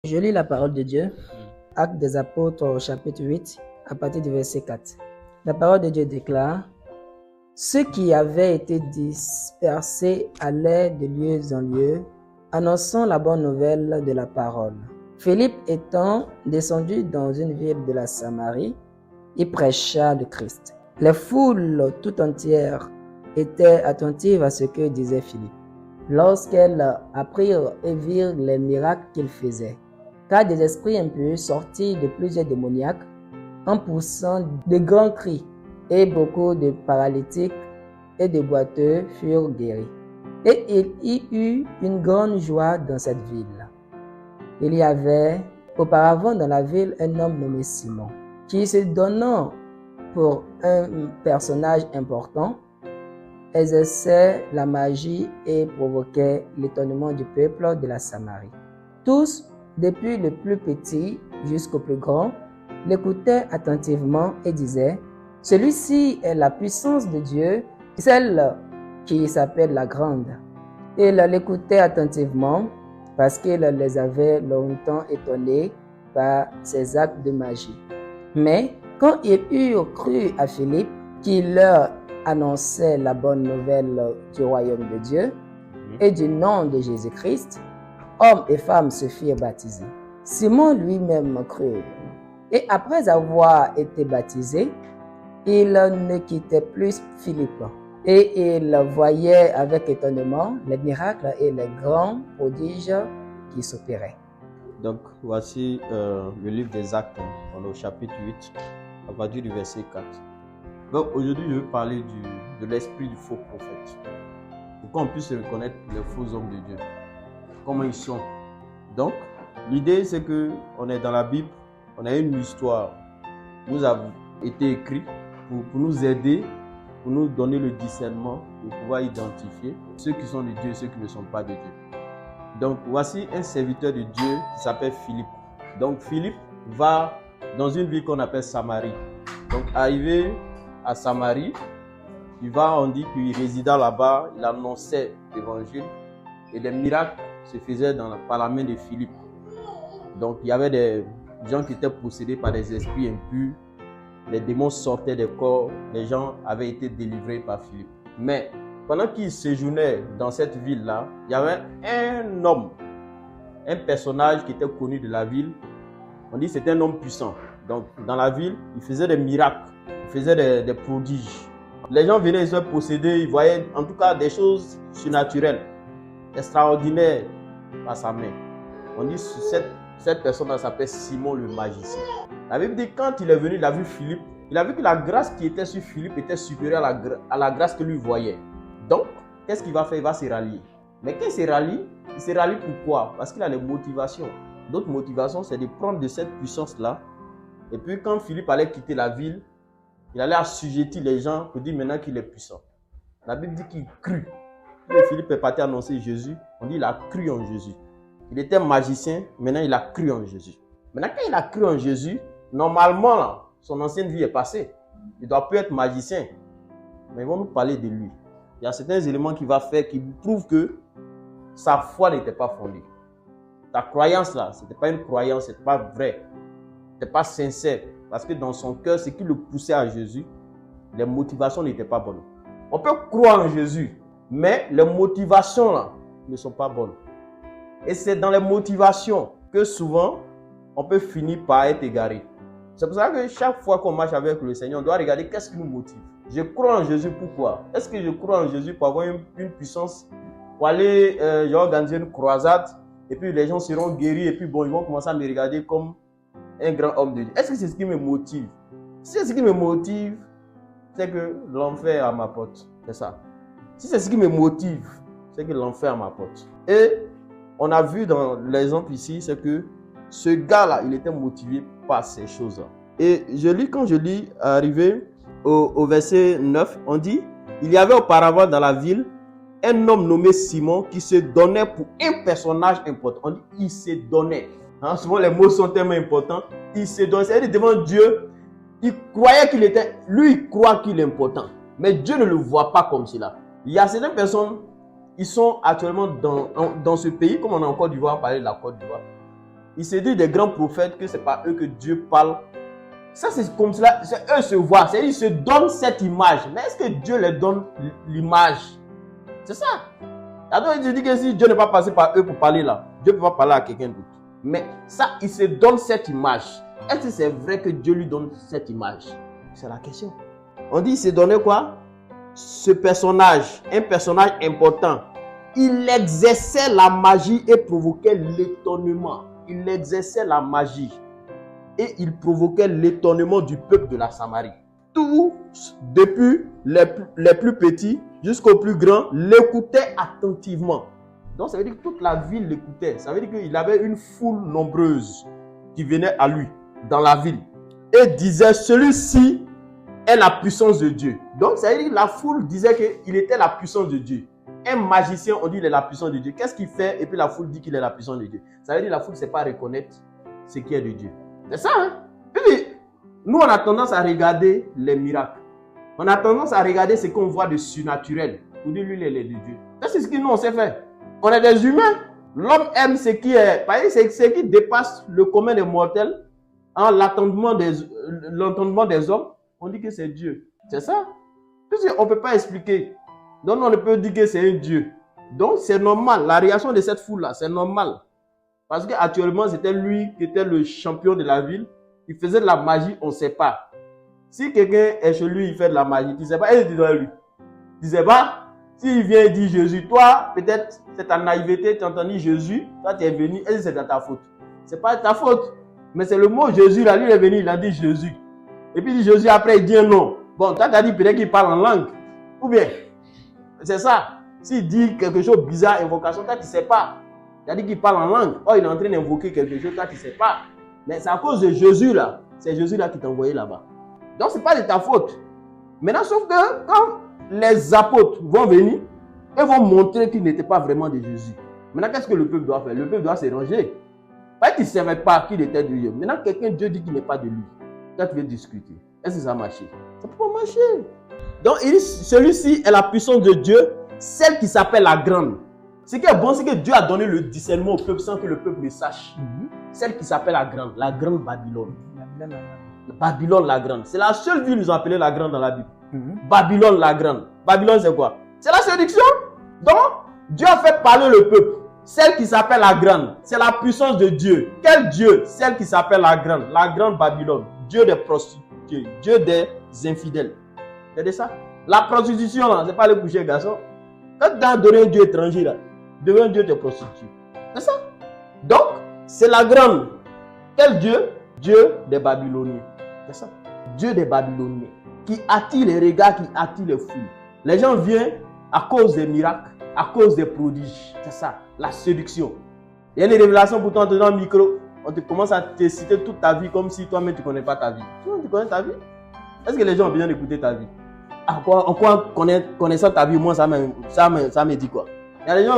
Je lis la parole de Dieu, Actes des Apôtres au chapitre 8, à partir du verset 4. La parole de Dieu déclare: Ceux qui avaient été dispersés allaient de lieu en lieu, annonçant la bonne nouvelle de la parole. Philippe étant descendu dans une ville de la Samarie, il prêcha le Christ. Les foules tout entières étaient attentives à ce que disait Philippe, lorsqu'elles apprirent et virent les miracles qu'il faisait. Car des esprits impurs sortis de plusieurs démoniaques, en poussant de grands cris, et beaucoup de paralytiques et de boiteux furent guéris. Et il y eut une grande joie dans cette ville. Il y avait auparavant dans la ville un homme nommé Simon, qui se donnant pour un personnage important, exerçait la magie et provoquait l'étonnement du peuple de la Samarie. Tous, depuis le plus petit jusqu'au plus grand, l'écoutaient attentivement et disaient: Celui-ci est la puissance de Dieu, celle qui s'appelle la Grande. Ils l'écoutaient attentivement parce qu'il les avait longtemps étonnés par ses actes de magie. Mais quand ils eurent cru à Philippe, qui leur annonçait la bonne nouvelle du royaume de Dieu et du nom de Jésus-Christ, hommes et femmes se firent baptiser. Simon lui-même crut. Et après avoir été baptisé, il ne quittait plus Philippe. Et il voyait avec étonnement les miracles et les grands prodiges qui s'opéraient. Donc, voici le livre des Actes, on est au chapitre 8, à partir du verset 4. Donc, aujourd'hui, je vais parler de l'esprit du faux prophète. Pour qu'on puisse reconnaître les faux hommes de Dieu. Comment ils sont. Donc, l'idée, c'est qu'on est dans la Bible, on a une histoire qui nous a été écrite pour nous aider, pour nous donner le discernement, pour pouvoir identifier ceux qui sont de Dieu et ceux qui ne sont pas de Dieu. Donc, voici un serviteur de Dieu qui s'appelle Philippe. Donc, Philippe va dans une ville qu'on appelle Samarie. Donc, arrivé à Samarie, on dit qu'il résidait là-bas, il annonçait l'évangile et des miracles se faisaient par la main de Philippe. Donc, il y avait des gens qui étaient possédés par des esprits impurs, les démons sortaient des corps, les gens avaient été délivrés par Philippe. Mais pendant qu'il séjournait dans cette ville-là, il y avait un homme, un personnage qui était connu de la ville. On dit que c'était un homme puissant. Donc, dans la ville, il faisait des miracles, il faisait des prodiges. Les gens venaient, ils se possédaient, ils voyaient en tout cas des choses surnaturelles, extraordinaires par sa main. On dit que cette personne-là s'appelle Simon le magicien. La Bible dit que quand il est venu, il a vu Philippe, il a vu que la grâce qui était sur Philippe était supérieure à la grâce que lui voyait. Donc, qu'est-ce qu'il va faire? Il va se rallier. Mais quand il se rallie pourquoi? Parce qu'il a des motivations. D'autres motivations, c'est de prendre de cette puissance-là. Et puis, quand Philippe allait quitter la ville, il allait assujettir les gens pour dire maintenant qu'il est puissant. La Bible dit qu'il crut. Quand Philippe est parti annoncer Jésus, on dit qu'il a cru en Jésus. Il était magicien, maintenant il a cru en Jésus. Maintenant, quand il a cru en Jésus, normalement, là, son ancienne vie est passée. Il ne doit plus être magicien. Mais ils vont nous parler de lui. Il y a certains éléments qu'il va faire qui prouvent que sa foi n'était pas fondée. Ta croyance là, ce n'était pas une croyance, ce n'était pas vrai. Ce n'était pas sincère. Parce que dans son cœur, ce qui le poussait à Jésus, les motivations n'étaient pas bonnes. On peut croire en Jésus, mais les motivations là ne sont pas bonnes. Et c'est dans les motivations que souvent, on peut finir par être égaré. C'est pour ça que chaque fois qu'on marche avec le Seigneur, on doit regarder qu'est-ce qui nous motive. Je crois en Jésus, pourquoi? Est-ce que je crois en Jésus pour avoir une puissance, pour aller organiser une croisade, et puis les gens seront guéris, et puis bon, ils vont commencer à me regarder comme un grand homme de Dieu. Est-ce que c'est ce qui me motive? Si c'est ce qui me motive, c'est que l'enfer est à ma porte. C'est ça. Si c'est ce qui me motive, c'est que l'enfer est à ma porte. Et on a vu dans l'exemple ici, c'est que ce gars-là, il était motivé par ces choses-là. Et quand je lis, arrivé au verset 9, on dit, il y avait auparavant dans la ville un homme nommé Simon qui se donnait pour un personnage important. On dit, il se donnait. Souvent, les mots sont tellement importants. Il se donnait. C'est-à-dire, devant Dieu, il croyait qu'il était, lui, il croit qu'il est important. Mais Dieu ne le voit pas comme cela. Il y a certaines personnes, ils sont actuellement dans ce pays, comme on a en Côte d'Ivoire, parlé de la Côte d'Ivoire. ils se disent des grands prophètes que c'est pas eux que Dieu parle. Ça, c'est comme cela, c'est eux se voient, c'est-à-dire ils se donnent cette image. Mais est-ce que Dieu leur donne l'image? C'est ça. Alors, il dit que si Dieu n'est pas passé par eux pour parler là, Dieu ne peut pas parler à quelqu'un d'autre. Mais ça, il se donne cette image. Est-ce que c'est vrai que Dieu lui donne cette image? C'est la question. On dit, il s'est donné quoi? Ce personnage, un personnage important. Il exerçait la magie et provoquait l'étonnement. Il exerçait la magie et il provoquait l'étonnement du peuple de la Samarie. Tous, depuis les plus petits jusqu'aux plus grands, l'écoutaient attentivement. Donc ça veut dire que toute la ville l'écoutait. Ça veut dire qu'il avait une foule nombreuse qui venait à lui dans la ville et disait, celui-ci est la puissance de Dieu. Donc ça veut dire que la foule disait qu'il était la puissance de Dieu. Un magicien, on dit qu'il est la puissance de Dieu. Qu'est-ce qu'il fait? Et puis la foule dit qu'il est la puissance de Dieu. Ça veut dire que la foule ne sait pas reconnaître ce qui est de Dieu. C'est ça, hein? Puis, nous, on a tendance à regarder les miracles. On a tendance à regarder ce qu'on voit de surnaturel. Pour dire, lui, il est de Dieu. Ça, c'est ce que nous, on sait faire. On est des humains. L'homme aime ce qui est... C'est ce qui dépasse le commun des mortels. En l'entendement des hommes, on dit que c'est Dieu. C'est ça. On ne peut pas expliquer. Donc, on ne peut dire que c'est un Dieu. Donc, c'est normal. La réaction de cette foule-là, c'est normal. Parce qu'actuellement, c'était lui qui était le champion de la ville. Il faisait de la magie, on ne sait pas. Si quelqu'un est chez lui, il fait de la magie, tu ne sais pas, il dit dans lui. Tu ne sais pas, s'il vient et dit Jésus, toi, peut-être, c'est ta naïveté, tu as entendu Jésus, toi, tu es venu, et c'est ta faute. Ce n'est pas ta faute. Mais c'est le mot Jésus, là, lui, il est venu, il a dit Jésus. Et puis, il dit Jésus, après, il dit un nom. Bon, toi, tu as dit peut-être qu'il parle en langue. Ou bien, c'est ça. S'il dit quelque chose de bizarre, invocation, toi, tu ne sais pas. Il a dit qu'il parle en langue. Oh, il est en train d'invoquer quelque chose, toi, tu ne sais pas. Mais c'est à cause de Jésus, là. C'est Jésus, là, qui t'a envoyé là-bas. Donc, ce n'est pas de ta faute. Maintenant, sauf que quand les apôtres vont venir, ils vont montrer qu'ils n'étaient pas vraiment de Jésus. Maintenant, qu'est-ce que le peuple doit faire? Le peuple doit se ranger. Pas qu'il ne savait pas qu'il était de Dieu. Maintenant, quelqu'un, Dieu dit qu'il n'est pas de lui. Quand tu veux discuter, est-ce que ça a marché? Ça ne peut pas marcher. Donc, il dit, celui-ci est la puissance de Dieu, celle qui s'appelle la grande. Ce qui est bon, c'est que Dieu a donné le discernement au peuple sans que le peuple le sache. Celle qui s'appelle la grande Babylone. Babylone la grande. C'est la seule ville qu'ils ont appelée la grande dans la Bible. Babylone la grande. Babylone, c'est quoi? C'est la séduction. Donc, Dieu a fait parler le peuple. Celle qui s'appelle la grande, c'est la puissance de Dieu. Quel Dieu? Celle qui s'appelle la grande Babylone. Dieu des prostituées, Dieu des infidèles. C'est ça? La prostitution, là, c'est pas le coucher garçon. Quand tu as donné un Dieu étranger, là, devient un Dieu de prostituée. C'est ça? Donc, c'est la grande. Quel Dieu? Dieu des Babyloniens. C'est ça? Dieu des Babyloniens. Qui attire les regards, qui attire les foules. Les gens viennent à cause des miracles, à cause des prodiges. C'est ça, la séduction. Il y a une révélation pour toi, dans le micro. On te commence à te citer toute ta vie comme si toi-même tu ne connais pas ta vie. Tu connais ta vie? Est-ce que les gens ont besoin d'écouter ta vie? En quoi connaissant ta vie, moi, ça me dit quoi? Il y a des gens,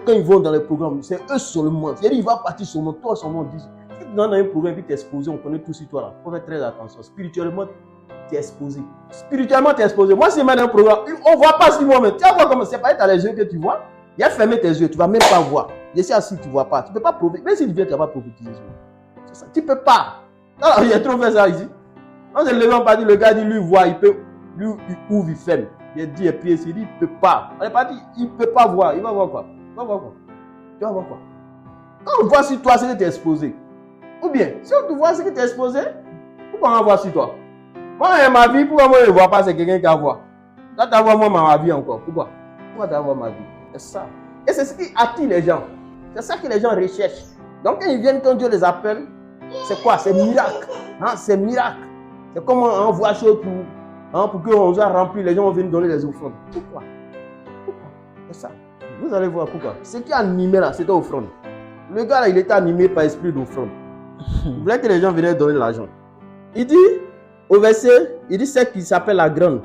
quand ils vont dans les programmes, c'est eux seulement. C'est-à-dire, il va partir seulement, toi seulement. Si tu es dans un programme et tu es exposé, on connaît tout sur toi là. Il faut faire très attention. Spirituellement, tu es exposé. Spirituellement, tu es exposé. Moi, si je mets dans un programme, on ne voit pas ce qu'ils vont mettre. Tu vas voir comment c'est pas dans les yeux que tu vois. Il y a fermé tes yeux, tu ne vas même pas voir. Je suis assis, tu ne vois pas. Tu ne peux pas prophétiser. Même si tu viens, tu ne vas pas prophétiser. C'est ça. Tu ne peux pas. Alors, il y a trop fait ça ici. On s'est levé, on partit, le gars dit, lui, voit, il peut. Lui, il ouvre, il ferme. Il dit, et puis il dit, il ne peut pas. On est parti, il ne peut pas voir. Il va voir quoi? Il va voir quoi? Tu vas voir quoi? Quand on voit sur toi, c'est que tu es exposé. Ou bien, si on te voit, c'est que tu es exposé. Pourquoi on va voir sur toi? Moi, ma vie, pourquoi moi, je ne vois pas, c'est quelqu'un qui a voir. Là, tu vas voir moi, ma vie encore. Pourquoi? Pourquoi tu vas voir ma vie? C'est ça. Et c'est ce qui attire les gens. C'est ça que les gens recherchent. Donc, quand ils viennent, quand Dieu les appelle, c'est quoi? C'est miracle. Hein? C'est miracle. C'est comme on envoie chose pour qu'on soit rempli, les gens vont venir donner les offrandes. Pourquoi? C'est ça. Vous allez voir pourquoi. Ce qui a animé là, c'était offrande. Le gars là, il était animé par esprit d'offrande. Il voulait que les gens venaient donner l'argent. Il dit, au verset, il dit celle qui s'appelle la grande.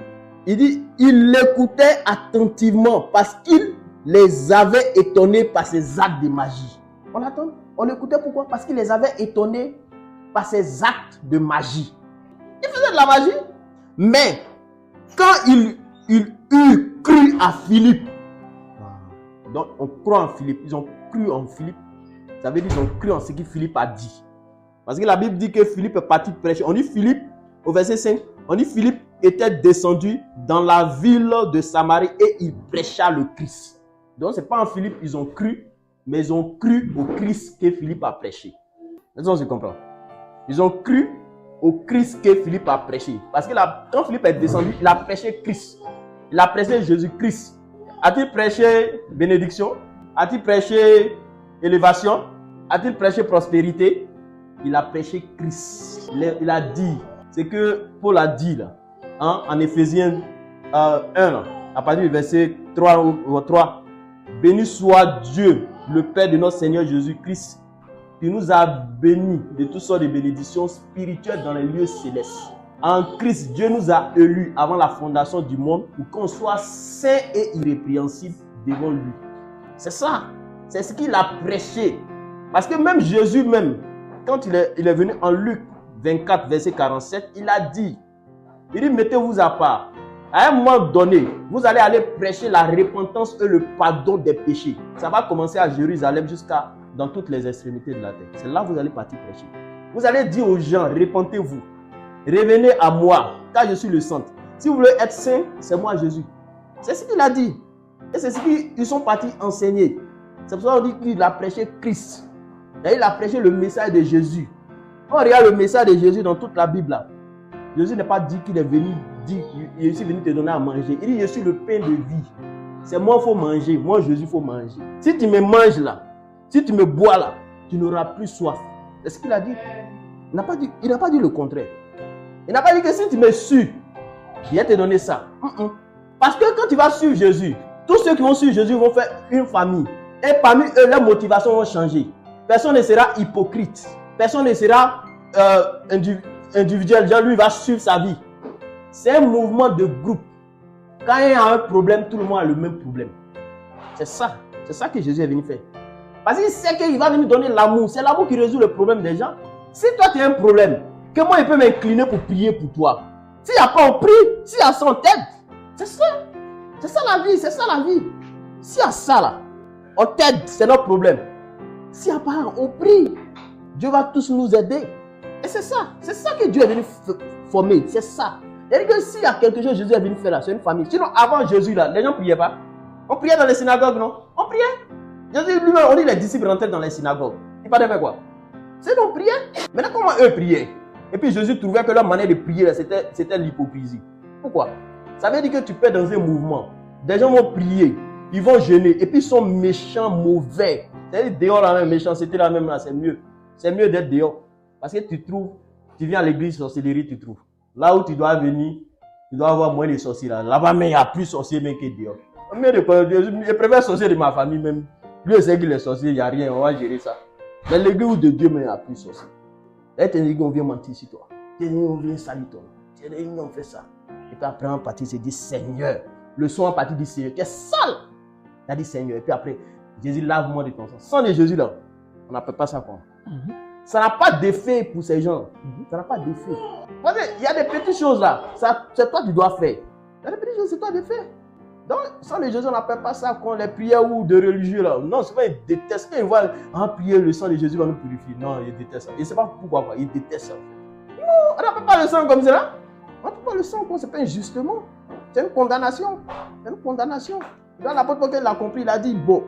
Il dit, il l'écoutait attentivement parce qu'il les avait étonnés par ses actes de magie. On l'attend. On l'écoutait pourquoi? Parce qu'il les avait étonnés par ses actes de magie. Il faisait de la magie. Mais quand il eut cru à Philippe, donc on croit en Philippe, ils ont cru en Philippe, Ça veut dire qu'ils ont cru en ce que Philippe a dit. Parce que la Bible dit que Philippe est parti prêcher. On dit Philippe, au verset 5, on dit Philippe était descendu dans la ville de Samarie et il prêcha le Christ. Donc ce n'est pas en Philippe qu'ils ont cru, mais ils ont cru au Christ que Philippe a prêché. Est-ce qu'on se comprend? Ils ont cru au Christ que Philippe a prêché. Parce que quand Philippe est descendu, il a prêché Christ. Il a prêché Jésus-Christ. A-t-il prêché bénédiction? A-t-il prêché élévation? A-t-il prêché prospérité? Il a prêché Christ. Il a dit, c'est que Paul a dit là, hein, en Éphésiens 1, à partir du verset 3, béni soit Dieu, le Père de notre Seigneur Jésus-Christ, qui nous a bénis de toutes sortes de bénédictions spirituelles dans les lieux célestes. En Christ, Dieu nous a élus avant la fondation du monde pour qu'on soit saints et irrépréhensibles devant lui. C'est ça. C'est ce qu'il a prêché. Parce que même Jésus même, quand il est venu en Luc 24, verset 47, il a dit, mettez-vous à part. À un moment donné, vous allez aller prêcher la repentance et le pardon des péchés. Ça va commencer à Jérusalem jusqu'à dans toutes les extrémités de la terre. C'est là que vous allez partir prêcher. Vous allez dire aux gens, repentez-vous. Revenez à moi, car je suis le Saint. Si vous voulez être saint, c'est moi Jésus. C'est ce qu'il a dit. Et c'est ce qu'ils sont partis enseigner. C'est pour ça qu'on dit qu'il a prêché Christ. Et il a prêché le message de Jésus. Quand on regarde le message de Jésus dans toute la Bible, là, Jésus n'a pas dit qu'il est venu, je suis venu te donner à manger. Il dit, je suis le pain de vie. C'est moi qu'il faut manger. Moi, Jésus, il faut manger. Si tu me manges là, si tu me bois là, tu n'auras plus soif. C'est ce qu'il a dit. Il n'a pas dit le contraire. Il n'a pas dit que si tu me suis, je vais te donner ça. Parce que quand tu vas suivre Jésus, tous ceux qui vont suivre Jésus vont faire une famille. Et parmi eux, leurs motivations vont changer. Personne ne sera hypocrite. Personne ne sera individuel. Genre, lui, il va suivre sa vie. C'est un mouvement de groupe. Quand il y a un problème, tout le monde a le même problème. C'est ça. C'est ça que Jésus est venu faire. Parce qu'il sait qu'il va venir donner l'amour. C'est l'amour qui résout le problème des gens. Si toi, tu as un problème, comment il peut m'incliner pour prier pour toi? S'il n'y a pas, on prie. S'il y a ça, on t'aide. C'est ça. C'est ça la vie. C'est ça la vie. S'il y a ça là, on t'aide. C'est notre problème. S'il n'y a pas, on prie. Dieu va tous nous aider. Et c'est ça. C'est ça que Dieu est venu former. C'est ça. C'est-à-dire que s'il y a quelque chose que Jésus est venu faire là, c'est une famille. Sinon, avant Jésus là, les gens ne priaient pas. On priait dans les synagogues, non? On priait. Jésus lui-même, on dit les disciples rentraient dans les synagogues. Ils parlaient faire quoi? C'est donc prier. Maintenant, comment eux priaient? Et puis Jésus trouvait que leur manière de prier, c'était l'hypocrisie. Pourquoi? Ça veut dire que tu peux être dans un mouvement. Des gens vont prier, ils vont jeûner, et puis ils sont méchants, mauvais. C'est-à-dire dehors la même méchanceté, la même là, c'est mieux. C'est mieux d'être dehors. Parce que tu viens à l'église, sorcellerie, tu trouves. Là où tu dois venir, tu dois avoir moins de sorciers là. Là-bas, mais il y a plus de sorciers même que dehors. Je préfère sorcier de ma famille même. Lui, il sait qu'il est sorcier, il n'y a rien, on va gérer ça. Mais l'église de Dieu, mais il n'y a plus de sorciers. Là, tu dis, on vient mentir sur toi. Tu dis, on vient salir toi. Tu dis, on fait ça. Et puis après, en partie, il dit, Seigneur. Le son en partie dit, Seigneur, tu es sale. Il a dit, Seigneur. Et puis après, Jésus, lave-moi de ton sang. Sans le Jésus là, on n'appelle pas ça quoi. Ça n'a pas d'effet pour ces gens. Ça n'a pas d'effet. Il y a des petites choses là. C'est toi qui dois faire. Il y a des petites choses, c'est toi de faire. Donc, sans les Jésus, on n'appelle pas ça quand les prières ou de religieux là. Non, souvent ils détestent. Quand ils voient prier, le sang de Jésus va nous purifier. Non, ils détestent ça. Ils ne savent pas pourquoi. Ils détestent ça. Non, on n'appelle pas le sang comme ça. On n'appelle pas le sang comme ça. C'est pas un jugement. C'est une condamnation. C'est une condamnation. Dans l'apôtre Paul, il a compris, il a dit, bon,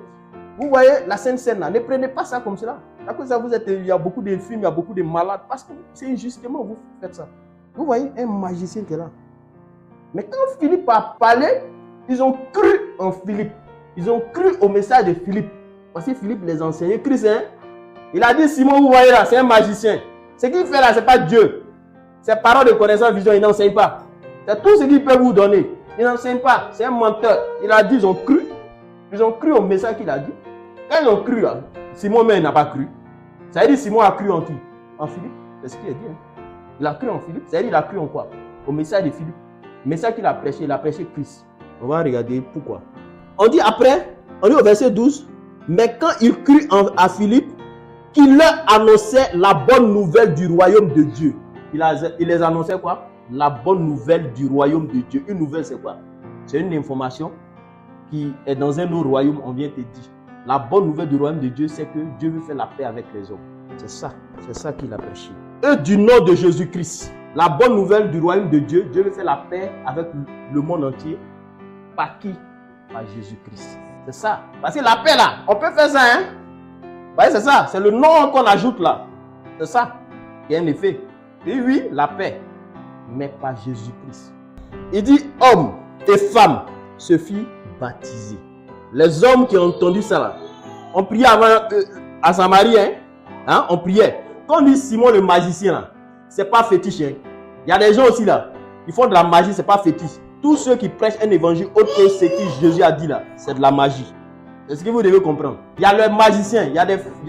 vous voyez la Sainte Seine là, ne prenez pas ça comme cela. À cause de ça, il y a beaucoup de films, il y a beaucoup de malades. Parce que c'est injustement, vous faites ça. Vous voyez un magicien qui est là. Mais quand Philippe a parlé, ils ont cru en Philippe. Ils ont cru au message de Philippe. Parce que Philippe les enseignait. Christ, hein? Il a dit, Simon, vous voyez là, c'est un magicien. Ce qu'il fait là, ce n'est pas Dieu. Ses paroles de connaissance, vision, il n'enseigne pas. C'est tout ce qu'il peut vous donner. Il n'enseigne pas. C'est un menteur. Il a dit, ils ont cru. Ils ont cru au message qu'il a dit. Quand ils ont cru, là, Simon même n'a pas cru. Ça veut dire Simon a cru en qui? En Philippe. C'est ce qu'il a dit. Hein? Il a cru en Philippe. Ça veut dire il a cru en quoi? Au message de Philippe. Le message qu'il a prêché, il a prêché Christ. On va regarder pourquoi. On dit après, on dit au verset 12, mais quand il crut à Philippe, qu'il leur annonçait la bonne nouvelle du royaume de Dieu. Il les annonçait quoi? La bonne nouvelle du royaume de Dieu. Une nouvelle, c'est quoi? C'est une information qui est dans un autre royaume, on vient te dire. La bonne nouvelle du royaume de Dieu, c'est que Dieu veut faire la paix avec les hommes. C'est ça qu'il a prêché. Et du nom de Jésus-Christ, la bonne nouvelle du royaume de Dieu, Dieu veut faire la paix avec le monde entier. Par qui? Par Jésus-Christ. C'est ça. Parce que la paix là, on peut faire ça, hein? Vous voyez, c'est ça. C'est le nom qu'on ajoute là. C'est ça. Il y a un effet. Et oui, la paix. Mais par Jésus-Christ. Il dit hommes et femmes se firent baptisés. Les hommes qui ont entendu ça là, on priait avant à Samarie, hein? On priait. Quand on dit Simon le magicien là, c'est pas fétiche. Hein? Il y a des gens aussi là, ils font de la magie, c'est pas fétiche. Tous ceux qui prêchent un évangile autre que ce que Jésus a dit là, c'est de la magie. C'est ce que vous devez comprendre. Il y a les magiciens, il y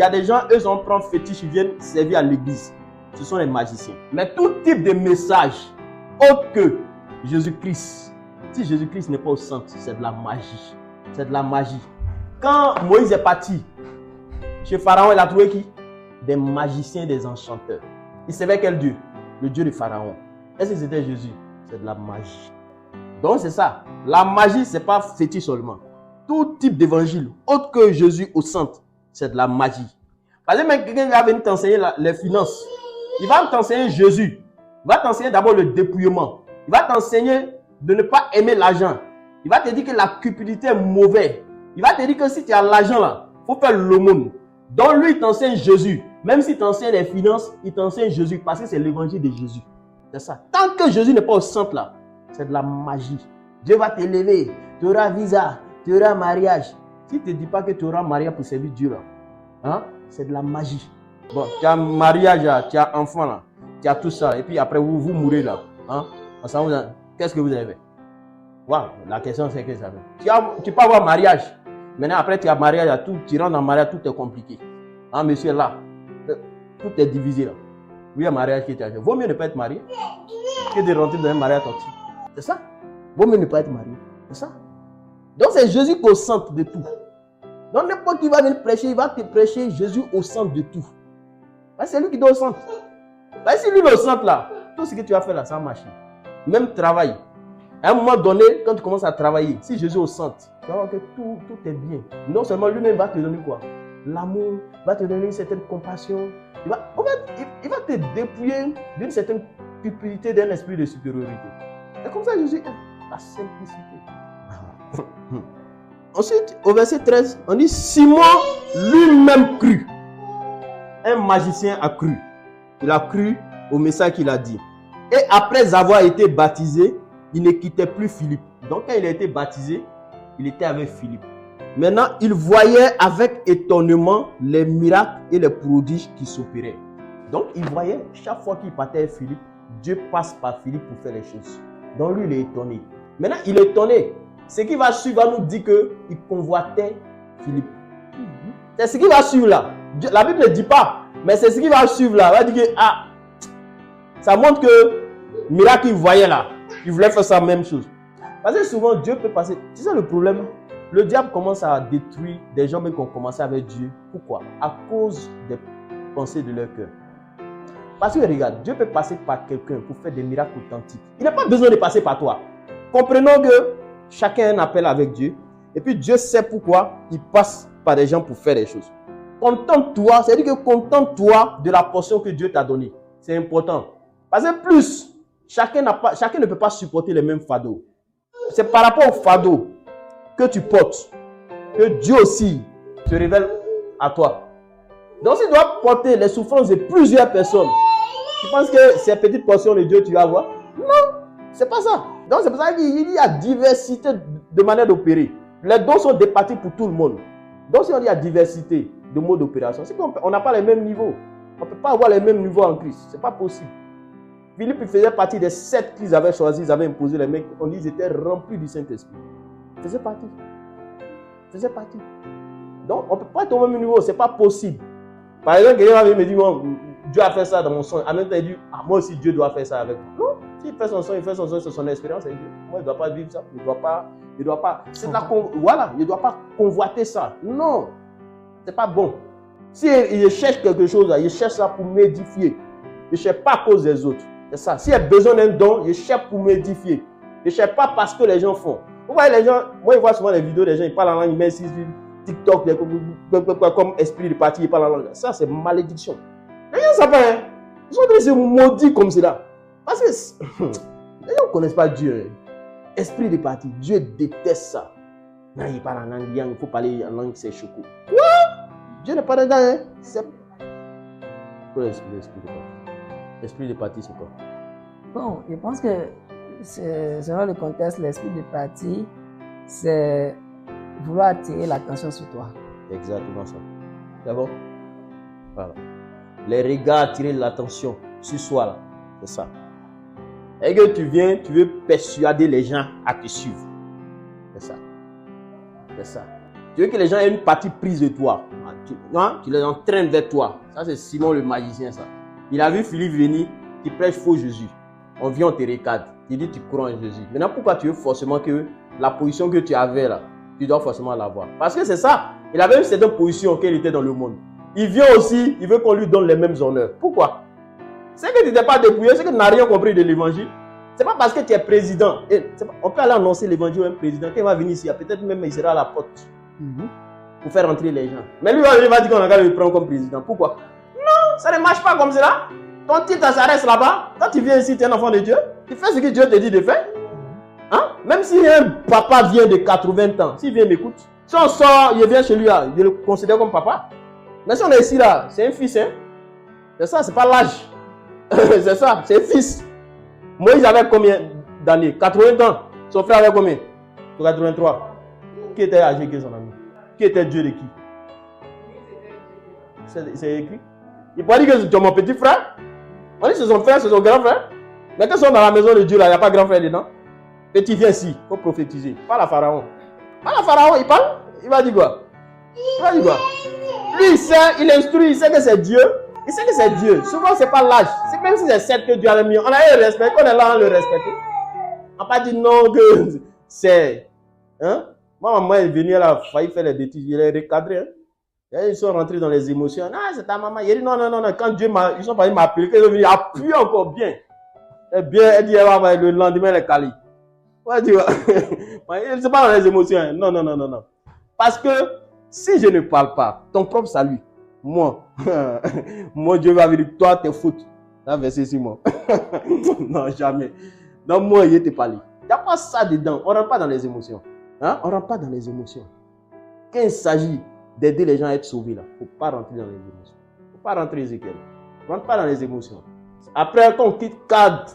a des gens, eux on prend fétiche, ils viennent servir à l'église. Ce sont les magiciens. Mais tout type de message autre que Jésus-Christ, si Jésus-Christ n'est pas au centre, c'est de la magie. C'est de la magie. Quand Moïse est parti chez Pharaon, il a trouvé qui? Des magiciens, des enchanteurs. Il savait quel Dieu? Le Dieu de Pharaon. Est-ce que c'était Jésus? C'est de la magie. Donc c'est ça. La magie, ce n'est pas fétiche seulement. Tout type d'évangile, autre que Jésus au centre, c'est de la magie. Par exemple, quelqu'un va venir t'enseigner les finances. Il va t'enseigner Jésus. Il va t'enseigner d'abord le dépouillement. Il va t'enseigner de ne pas aimer l'argent. Il va te dire que la cupidité est mauvaise. Il va te dire que si tu as l'argent là, il faut faire l'aumône. Donc lui, il t'enseigne Jésus. Même s'il t'enseigne les finances, il t'enseigne Jésus parce que c'est l'évangile de Jésus. C'est ça. Tant que Jésus n'est pas au centre là, c'est de la magie. Dieu va t'élever. Tu auras visa, tu auras mariage. Si tu ne te dis pas que tu auras mariage pour servir Dieu là, hein, c'est de la magie. Bon, tu as mariage là, tu as enfant là, tu as tout ça. Et puis après, vous mourrez là. Hein? Qu'est-ce que vous avez fait? Wow, la question c'est que ça fait. Tu peux avoir mariage. Maintenant, après tu as mariage, tu rentres dans le mariage, tout est compliqué. Hein, monsieur là, tout est divisé là. Oui, un mariage qui est arrivé. Vaut mieux ne pas être marié que de rentrer dans un mariage toxique. C'est ça. Vaut mieux ne pas être marié. C'est ça. Donc c'est Jésus qui est au centre de tout. Donc n'importe qui va venir prêcher, il va te prêcher Jésus au centre de tout. C'est lui qui doit au centre. Si lui est au centre là, tout ce que tu vas faire là, ça va marcher. Même travail. À un moment donné, quand tu commences à travailler, si Jésus est au centre, tu vas voir que tout est bien. Non seulement lui-même va te donner quoi? L'amour, va te donner une certaine compassion. Il va te dépouiller d'une certaine cupidité, d'un esprit de supériorité. Et comme ça, Jésus est la simplicité. Ensuite, au verset 13, on dit Simon lui-même crut. Un magicien a cru. Il a cru au message qu'il a dit. Et après avoir été baptisé, il ne quittait plus Philippe. Donc quand il a été baptisé, il était avec Philippe. Maintenant, il voyait avec étonnement les miracles et les prodiges qui s'opéraient. Donc il voyait, chaque fois qu'il partait avec Philippe, Dieu passe par Philippe pour faire les choses. Donc lui, il est étonné. Maintenant, il est étonné. Ce qui va suivre va nous dire qu'il convoitait Philippe. C'est ce qui va suivre là. La Bible ne dit pas, mais c'est ce qui va suivre là. Il va dire que, ça montre que le miracle qu'il voyait là, il voulait faire ça même chose. Parce que souvent, Dieu peut passer. C'est ça le problème. Le diable commence à détruire des gens qui ont commencé avec Dieu. Pourquoi? À cause des pensées de leur cœur. Parce que regarde, Dieu peut passer par quelqu'un pour faire des miracles authentiques. Il n'a pas besoin de passer par toi. Comprenons que chacun a un appel avec Dieu. Et puis Dieu sait pourquoi il passe par des gens pour faire des choses. Contente-toi, c'est-à-dire que contente-toi de la portion que Dieu t'a donnée. C'est important. Parce que plus, chacun ne peut pas supporter les mêmes fardeaux. C'est par rapport au fardeau que tu portes que Dieu aussi se révèle à toi. Donc si tu dois porter les souffrances de plusieurs personnes, tu penses que ces petites portions de Dieu tu vas avoir? Non, c'est pas ça. Donc c'est pour ça qu'il y a diversité de manières d'opérer. Les dons sont départis pour tout le monde. Donc si on dit à diversité de modes d'opération, c'est qu'on n'a pas les mêmes niveaux. On ne peut pas avoir les mêmes niveaux en Christ. Ce n'est pas possible. Philippe faisait partie des 7 qu'ils avaient choisis, ils avaient imposé les mecs. On dit qu'ils étaient remplis du Saint-Esprit. Il faisait partie. Donc on ne peut pas être au même niveau, ce n'est pas possible. Par exemple, quelqu'un va venir me dire, bon, Dieu a fait ça dans mon son. En même temps, il dit, moi aussi Dieu doit faire ça avec moi. Non, s'il fait son son, c'est son expérience avec Dieu. Moi, il ne doit pas vivre ça. Il ne doit pas. Voilà, il ne doit pas convoiter ça. Non, ce n'est pas bon. S'il cherche quelque chose, là, il cherche ça pour m'édifier. Il ne cherche pas à cause des autres. C'est ça. S'il a besoin d'un don, il cherche pour m'édifier. Il ne cherche pas parce que les gens font. Vous voyez les gens, moi je vois souvent les vidéos des gens, ils parlent en langue, ils mettent TikTok, comme esprit de parti, il parle en langue. Ça, c'est malédiction. Les gens ne savent pas, hein. Ils sont des maudits comme cela. Parce que les gens ne connaissent pas Dieu. Hein. Esprit de parti, Dieu déteste ça. Non, il parle en langue, il faut parler en langue, c'est choco. Quoi? Dieu n'est pas dedans, hein. C'est quoi l'esprit de parti? L'esprit de parti, c'est quoi? Bon, je pense que selon le contexte, l'esprit de parti, c'est vouloir attirer l'attention sur toi. Exactement ça. D'accord? Voilà. Les regards attirer l'attention sur soi, là. C'est ça. Et que tu viens, tu veux persuader les gens à te suivre. C'est ça. C'est ça. Tu veux que les gens aient une partie prise de toi. Tu les entraînes vers toi. Ça, c'est Simon le magicien, ça. Il a vu Philippe venir, qui prêche faux Jésus. On vient, on te recadre. Il dit, tu crois en Jésus. Maintenant, pourquoi tu veux forcément que la position que tu avais là, tu dois forcément l'avoir? Parce que c'est ça. Il avait une certaine position qu'il était dans le monde. Il vient aussi, il veut qu'on lui donne les mêmes honneurs. Pourquoi? C'est que tu n'étais pas dépouillé, c'est que tu n'as rien compris de l'évangile. C'est pas parce que tu es président. On peut aller annoncer l'évangile à un président. Quand il va venir ici, peut-être même il sera à la porte pour faire entrer les gens. Mais lui, il va dire qu'on a qu'à le prendre comme président. Pourquoi? Non, ça ne marche pas comme cela. Ton titre, ça reste là-bas. Quand tu viens ici, tu es un enfant de Dieu. Tu fais ce que Dieu te dit de faire. Hein? Même si un papa vient de 80 ans, s'il vient m'écoute, si on sort, il vient chez lui, là, je le considère comme papa. Mais si on est ici, là, c'est un fils. Hein? C'est ça, c'est pas l'âge. C'est ça, c'est un fils. Moïse avait combien d'années? 80 ans. Son frère avait combien? 83. Qui était âgé que son ami? Qui était Dieu de qui? C'est écrit. Il peut dire que c'est mon petit frère. On dit que c'est son frère, c'est son grand frère. Mais quand ils sont dans la maison de Dieu, là, il n'y a pas grand frère dedans. Petit viens ici, il faut prophétiser. Parle à Pharaon. Parle à Pharaon, il parle. Il va dire quoi? Il va dire quoi? Lui, il sait, il instruit, il sait que c'est Dieu. Il sait que c'est Dieu. Souvent, ce n'est pas l'âge. C'est même si c'est 7 que Dieu a mis. On a eu le respect. Qu'on est là, on le respecte. On n'a pas dit non que c'est. Hein? Moi, maman est venue, elle a failli faire les bêtises. Il est recadré. Hein? Et ils sont rentrés dans les émotions. Ah, c'est ta maman. Il dit non. Quand Dieu m'a. Ils sont pas m'appeler. Quand ils sont venus, appuyer encore bien. Et bien, elle dit, le lendemain, elle est calée. Ouais, tu vois. C'est pas dans les émotions. Hein? Non. Parce que si je ne parle pas, ton propre salut, moi, Dieu va venir, toi, tes fautes. Là, verset 6 mois. Non, jamais. Donc, moi, il te parlé. Il n'y a pas ça dedans. On ne rentre pas dans les émotions. Hein? On ne rentre pas dans les émotions. Quand il s'agit d'aider les gens à être sauvés, là, il ne faut pas rentrer dans les émotions. Il ne faut pas rentrer, Ézéchiel. On ne rentre pas dans les émotions. Après, quand on quitte cadre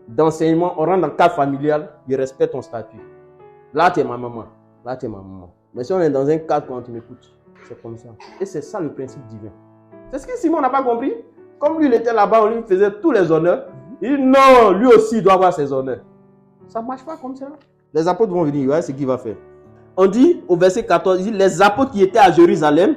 d'enseignement, on rentre dans le cadre familial, je respecte ton statut. Là, tu es ma maman. Là, tu es ma maman. Mais si on est dans un cadre quand tu m'écoutes, c'est comme ça. Et c'est ça le principe divin. C'est ce que Simon n'a pas compris. Comme lui, il était là-bas, on lui faisait tous les honneurs. Il dit non, lui aussi il doit avoir ses honneurs. Ça ne marche pas comme ça. Les apôtres vont venir, voyez ce qu'il va faire. On dit au verset 14, il dit, les apôtres qui étaient à Jérusalem,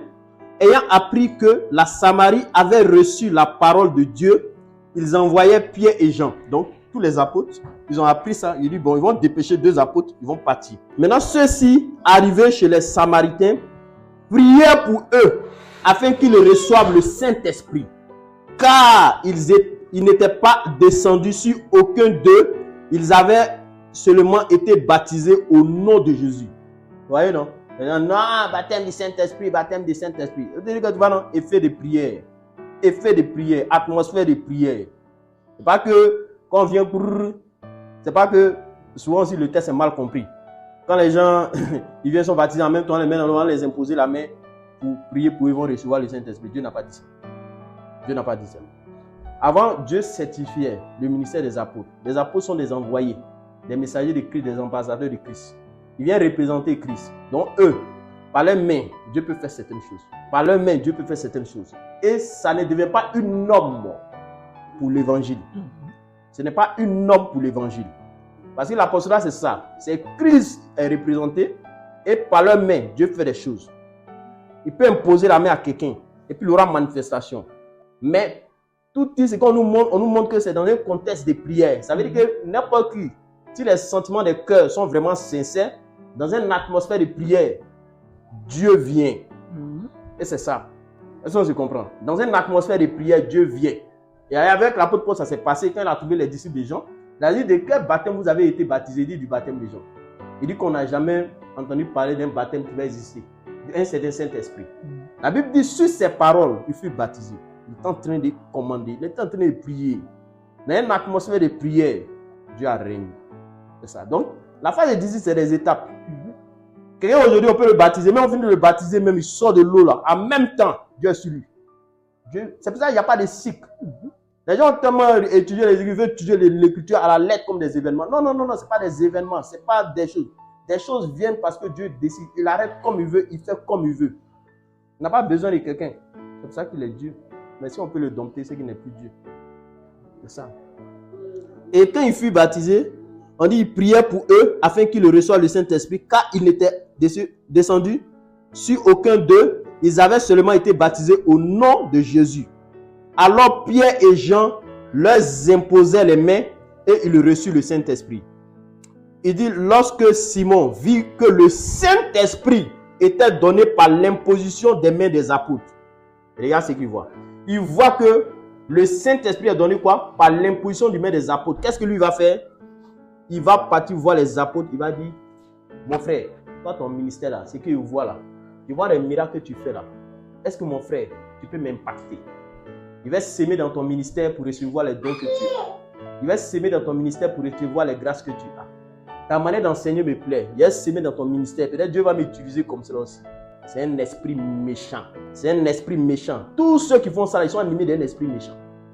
ayant appris que la Samarie avait reçu la parole de Dieu, ils envoyaient Pierre et Jean. Donc, tous les apôtres, ils ont appris ça. Ils disent, bon, ils vont dépêcher 2 apôtres, ils vont partir. Maintenant, ceux-ci, arrivés chez les Samaritains, prièrent pour eux, afin qu'ils reçoivent le Saint-Esprit. Car ils n'étaient pas descendus sur aucun d'eux. Ils avaient seulement été baptisés au nom de Jésus. Vous voyez, non? Non, baptême du Saint-Esprit, baptême du Saint-Esprit. C'est-à-dire que tu vas dans effet de prière. Effet de prière, atmosphère de prière. C'est pas que quand on vient pour... C'est pas que souvent aussi le texte est mal compris. Quand les gens ils viennent sont baptisés en même temps, les mains, on va les imposer la main pour prier pour eux, ils vont recevoir le Saint-Esprit. Dieu n'a pas dit ça. Dieu n'a pas dit ça. Avant, Dieu certifiait le ministère des apôtres. Les apôtres sont des envoyés, des messagers de Christ, des ambassadeurs de Christ. Ils viennent représenter Christ. Donc eux, par leurs mains, Dieu peut faire certaines choses. Par leurs mains, Dieu peut faire certaines choses. Et ça ne devient pas une norme pour l'évangile. Ce n'est pas une norme pour l'évangile. Parce que l'apostolat, c'est ça. C'est Christ est représenté et par leurs mains, Dieu fait des choses. Il peut imposer la main à quelqu'un et puis il aura manifestation. Mais tout dit, c'est qu'on nous montre que c'est dans un contexte de prière. Ça veut dire que n'importe qui, si les sentiments des cœurs sont vraiment sincères, dans une atmosphère de prière, Dieu vient. Et c'est ça. Est-ce qu'on se comprend? Dans une atmosphère de prière, Dieu vient. Et avec l'apôtre Paul, ça s'est passé quand il a trouvé les disciples de Jean. Il a dit de quel baptême vous avez été baptisé? Il dit du baptême de Jean. Il dit qu'on n'a jamais entendu parler d'un baptême qui va exister. d'un certain Saint-Esprit. La Bible dit, sur ces paroles, il fut baptisé. Il est en train de commander, il est en train de prier. Dans une atmosphère de prière, Dieu a régné. C'est ça. Donc, la phase de disciple, c'est des étapes. Quelqu'un aujourd'hui, on peut le baptiser, mais on finit de le baptiser, même il sort de l'eau là. En même temps, Dieu est sur lui. C'est pour ça qu'il n'y a pas de cycle. Les gens ont tellement étudié les Écritures, ils veulent étudier l'Écriture à la lettre comme des événements. Non, ce n'est pas des événements, ce n'est pas des choses. Des choses viennent parce que Dieu décide. Il arrête comme il veut, il fait comme il veut. Il n'a pas besoin de quelqu'un. C'est pour ça qu'il est Dieu. Mais si on peut le dompter, c'est qu'il n'est plus Dieu. C'est ça. Et quand il fut baptisé, on dit qu'il priait pour eux afin qu'ils reçoivent le Saint-Esprit, car il n'était descendu sur aucun d'eux. Ils avaient seulement été baptisés au nom de Jésus. Alors Pierre et Jean leur imposaient les mains et ils reçurent le Saint-Esprit. Il dit, lorsque Simon vit que le Saint-Esprit était donné par l'imposition des mains des apôtres. Regarde ce qu'il voit. Il voit que le Saint-Esprit est donné quoi? Par l'imposition des mains des apôtres. Qu'est-ce que lui va faire? Il va partir voir les apôtres. Il va dire, mon frère, toi ton ministère là, c'est qu'il voit là. Il voit les miracles que tu fais là. Est-ce que mon frère, tu peux m'impacter? Il va s'aimer dans ton ministère pour recevoir les dons que tu as. Il va s'aimer dans ton ministère pour recevoir les grâces que tu as. Ta manière d'enseigner me plaît. Il va s'aimer dans ton ministère. Peut-être Dieu va m'utiliser comme cela aussi. C'est un esprit méchant. C'est un esprit méchant. Tous ceux qui font ça, ils sont animés d'un esprit méchant.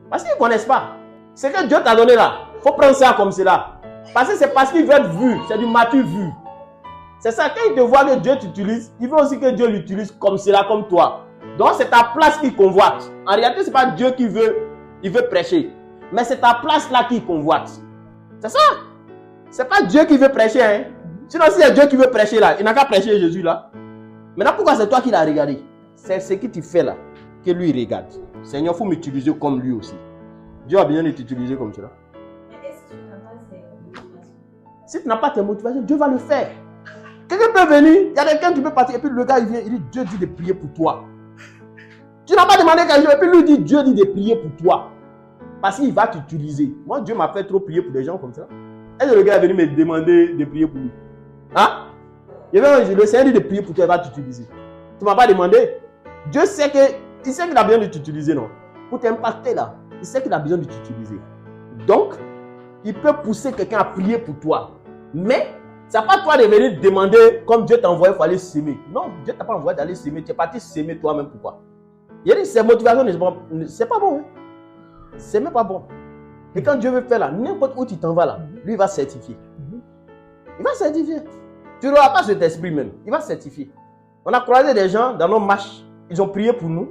Parce qu'ils ne connaissent pas. Ce que Dieu t'a donné là, il faut prendre ça comme cela. Parce que c'est parce qu'il veut être vu. C'est du mature vu. C'est ça, quand il te voit que Dieu t'utilise, il veut aussi que Dieu l'utilise comme cela, comme toi. Donc c'est ta place qu'il convoite. En réalité, ce n'est pas Dieu qui veut, il veut prêcher. Mais c'est ta place là qu'il convoite. C'est ça. Ce n'est pas Dieu qui veut prêcher. Hein. Sinon, si c'est Dieu qui veut prêcher là, il n'a qu'à prêcher Jésus là. Maintenant, pourquoi c'est toi qui l'as regardé? C'est ce que tu fais là, que lui regarde. Seigneur, il faut m'utiliser comme lui aussi. Dieu a besoin de t'utiliser comme cela. Si tu n'as pas tes motivations, Dieu va le faire. Quelqu'un peut venir, il y a quelqu'un qui peut partir, et puis le gars il vient, il dit Dieu dit de prier pour toi. Tu n'as pas demandé quelque chose, et puis lui dit Dieu dit de prier pour toi. Parce qu'il va t'utiliser. Moi, Dieu m'a fait trop prier pour des gens comme ça. Est-ce que le gars est venu me demander de prier pour lui? Hein? Le Seigneur dit de prier pour toi, il va t'utiliser. Tu ne m'as pas demandé. Dieu sait qu'il a besoin de t'utiliser, non? Pour t'impacter là, il sait qu'il a besoin de t'utiliser. Donc, il peut pousser quelqu'un à prier pour toi. Mais, ce n'est pas toi de venir demander, comme Dieu t'a envoyé, il faut aller s'aimer. Non, Dieu ne t'a pas envoyé d'aller s'aimer. Tu es parti s'aimer toi-même. Pourquoi? Il a dit, ces motivations, c'est pas bon. Hein? C'est même pas bon. Et quand Dieu veut faire là, n'importe où tu t'en vas là, lui il va certifier. Il va certifier. Tu n'auras pas cet esprit même. Il va certifier. On a croisé des gens dans nos marches. Ils ont prié pour nous.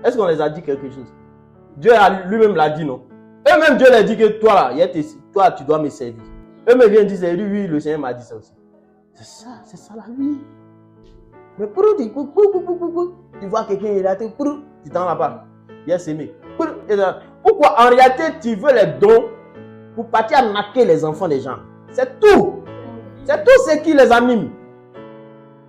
Est-ce qu'on les a dit quelque chose? Dieu lui-même l'a dit, non? Eux-mêmes, Dieu leur dit que toi, toi, tu dois me servir. Eux-mêmes viennent dire, oui, le Seigneur m'a dit ça aussi. C'est ça la vie. Mais tu vois quelqu'un, il a été, tu t'en vas pas. Il a s'aimé. Pourquoi? En réalité, tu veux les dons pour partir arnaquer les enfants des gens. C'est tout. C'est tout ce qui les anime.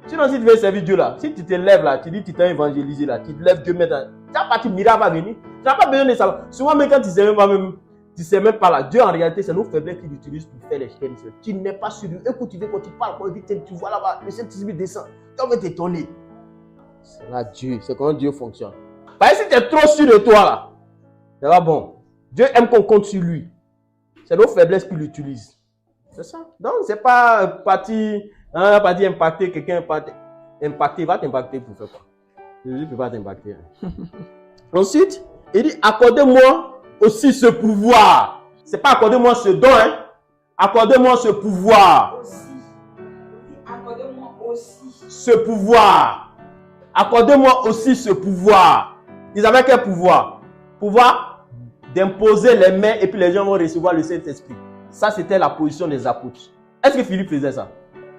Sinon, si tu veux servir Dieu là, si tu te lèves là, tu dis que tu t'es évangélisé là, tu te lèves Dieu maintenant, tu n'as pas de miracle va venir. Tu n'as pas besoin de ça. Souvent, même quand tu ne sais même pas là, Dieu en réalité, c'est nos faiblesses qu'il utilise pour faire les chaînes. Tu n'es pas sur lui. Écoute, quand tu parles, tu vois là-bas, le Saint-Esprit descend. Tu vas t'étonner. C'est là Dieu, c'est comment Dieu fonctionne. Parce que si tu es trop sûr de toi là, c'est pas bon. Dieu aime qu'on compte sur lui. C'est nos faiblesses qu'il utilise. C'est ça. Donc, c'est pas parti impacter quelqu'un, impacter, va t'impacter pour faire quoi? Jésus ne peut pas t'impacter. Hein. Ensuite, il dit, accordez-moi aussi ce pouvoir. C'est pas accordez-moi ce don, hein. Accordez-moi ce pouvoir. Accordez-moi aussi. Ce pouvoir. Accordez-moi aussi ce pouvoir. Ils avaient quel pouvoir? Pouvoir d'imposer les mains et puis les gens vont recevoir le Saint-Esprit. Ça, c'était la position des apôtres. Est-ce que Philippe faisait ça?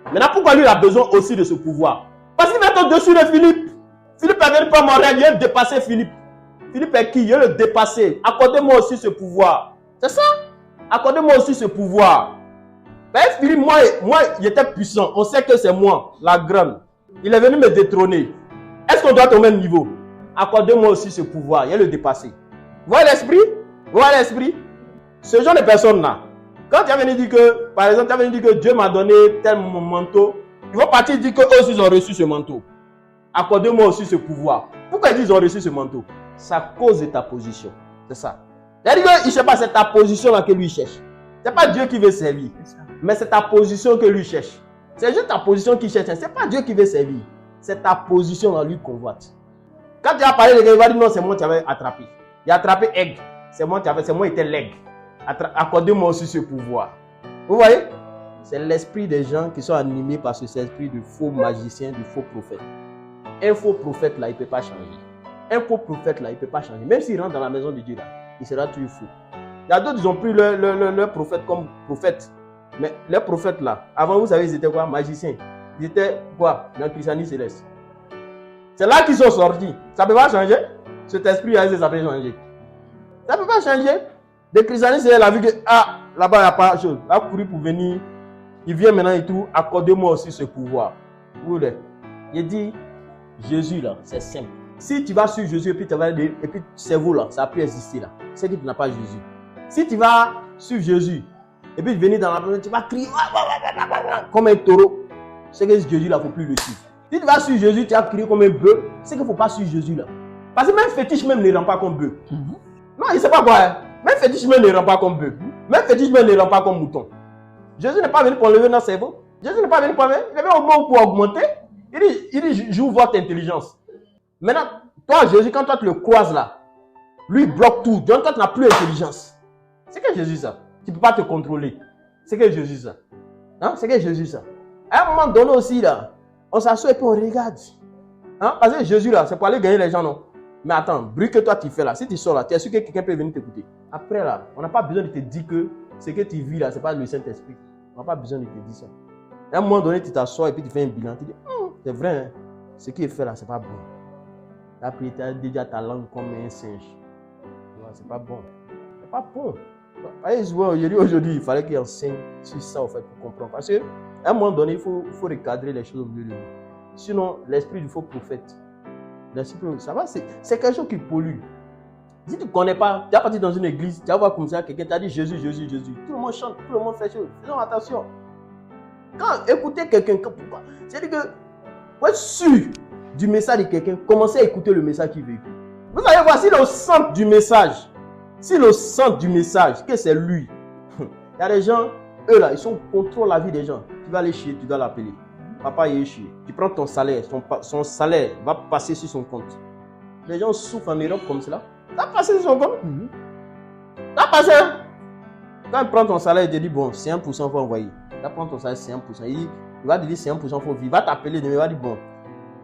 Maintenant, pourquoi lui il a besoin aussi de ce pouvoir? Parce qu'il va être au-dessus de Philippe. Philippe est venu pas Montréal, il a dépassé Philippe. Philippe est qui? Il a le dépassé. Accordez-moi aussi ce pouvoir. C'est ça? Accordez-moi aussi ce pouvoir. Ben, Philippe, moi, il était puissant. On sait que c'est moi, la grande. Il est venu me détrôner. Est-ce qu'on doit être au même niveau? Accordez-moi aussi ce pouvoir. Il a le dépassé. Vous voyez l'esprit? Vous voyez l'esprit? Ce genre de personnes-là, quand tu as venu dire que, par exemple, tu as venu dire que Dieu m'a donné tel manteau, ils vont partir dire qu'eux aussi ils ont reçu ce manteau. accorde-moi aussi ce pouvoir. Pourquoi ils ont reçu ce manteau? C'est à cause de ta position. C'est ça. C'est-à-dire qu'il ne cherche pas, c'est ta position là que lui cherche. Ce n'est pas Dieu qui veut servir, mais c'est ta position que lui cherche. C'est juste ta position qu'il cherche. Ce n'est pas Dieu qui veut servir. C'est ta position là lui convoite. Quand tu as parlé de gars, il va dire non, c'est moi qui avais attrapé. Il a attrapé Egg. C'est moi qui était l'aigle. Accordez-moi aussi ce pouvoir. Vous voyez? C'est l'esprit des gens qui sont animés par cet esprit de faux magiciens, de faux prophètes. Un faux prophète là, il ne peut pas changer. Un faux prophète là, il ne peut pas changer. Même s'il rentre dans la maison de Dieu là, il sera toujours fou. Il y a d'autres qui ont pris leur prophète comme prophète. Mais les prophètes là, avant vous savez, ils étaient quoi? Magiciens. Ils étaient quoi? Dans le christianisme céleste. C'est là qu'ils sont sortis. Ça ne peut pas changer. Cet esprit là, ça peut changer. Ça ne peut pas changer. Le christianisme céleste a vu que là-bas il n'y a pas de chose. Il a couru pour venir. Il vient maintenant et tout. Accordez-moi aussi ce pouvoir. Vous voulez? Il dit Jésus là, c'est simple. Si tu vas sur Jésus et puis le cerveau là, ça a pu exister là. C'est que tu n'as pas Jésus. Si tu vas sur Jésus et puis venir dans la maison, tu vas crier comme un taureau. C'est que Jésus là, il ne faut plus le suivre. Si tu vas sur Jésus, tu vas crier comme un bœuf. C'est qu'il ne faut pas suivre Jésus là. Parce que même fétiche même ne rend pas comme bœuf. Non, il ne sait pas quoi. Hein? Même fétiche même ne rend pas comme bœuf. Même fétiche même ne rend pas comme mouton. Jésus n'est pas venu pour enlever notre cerveau. Jésus n'est pas venu pour enlever. Il est venu au monde pour augmenter. Il dit, joue votre intelligence. Maintenant, toi, Jésus, quand toi tu le croises là, lui il bloque tout. Donc toi tu n'as plus d'intelligence. C'est que Jésus ça. Tu ne peux pas te contrôler. C'est que Jésus ça. Hein? C'est que Jésus ça. À un moment donné aussi là, on s'assoit et puis on regarde. Hein? Parce que Jésus là, c'est pour aller gagner les gens, non? Mais attends, bruit que toi tu fais là, si tu sors là, tu es sûr que quelqu'un peut venir t'écouter. Après là, on n'a pas besoin de te dire que ce que tu vis là, ce n'est pas le Saint-Esprit. On n'a pas besoin de te dire ça. À un moment donné, tu t'assois et puis tu fais un bilan. Tu dis, c'est vrai, hein? Ce qui est fait là, c'est pas bon. Après, tu as déjà ta langue comme un singe. C'est pas bon. C'est pas bon. Aujourd'hui, il fallait qu'il enseigne sur ça en fait, pour comprendre. Parce qu'à un moment donné, il faut recadrer les choses au milieu de nous. Sinon, l'esprit du faux prophète, ça va, c'est quelque chose qui pollue. Si tu ne connais pas, tu es parti dans une église, tu vas voir comme ça, quelqu'un t'a dit Jésus, Jésus, Jésus. Tout le monde chante, tout le monde fait chose. Faisons attention. Quand écoutez quelqu'un, pourquoi? C'est-à-dire que, pour être sûr du message de quelqu'un, commencez à écouter le message qu'il véhicule. Vous allez voir, si le centre du message, que c'est lui, il y a des gens, eux là, ils contrôlent la vie des gens. Tu vas aller chier, tu dois l'appeler. Papa, il est chier. Tu prends ton salaire, son salaire va passer sur son compte. Les gens souffrent en Europe comme cela. Ça va passer sur son compte. Ça va passer. Quand il prend ton salaire, il te dit, bon, c'est 1%, il faut envoyer. Tu vas prendre ton salaire, c'est 1%. Il va te dire, c'est 1%, il faut vivre. Il va t'appeler, il va dire, bon,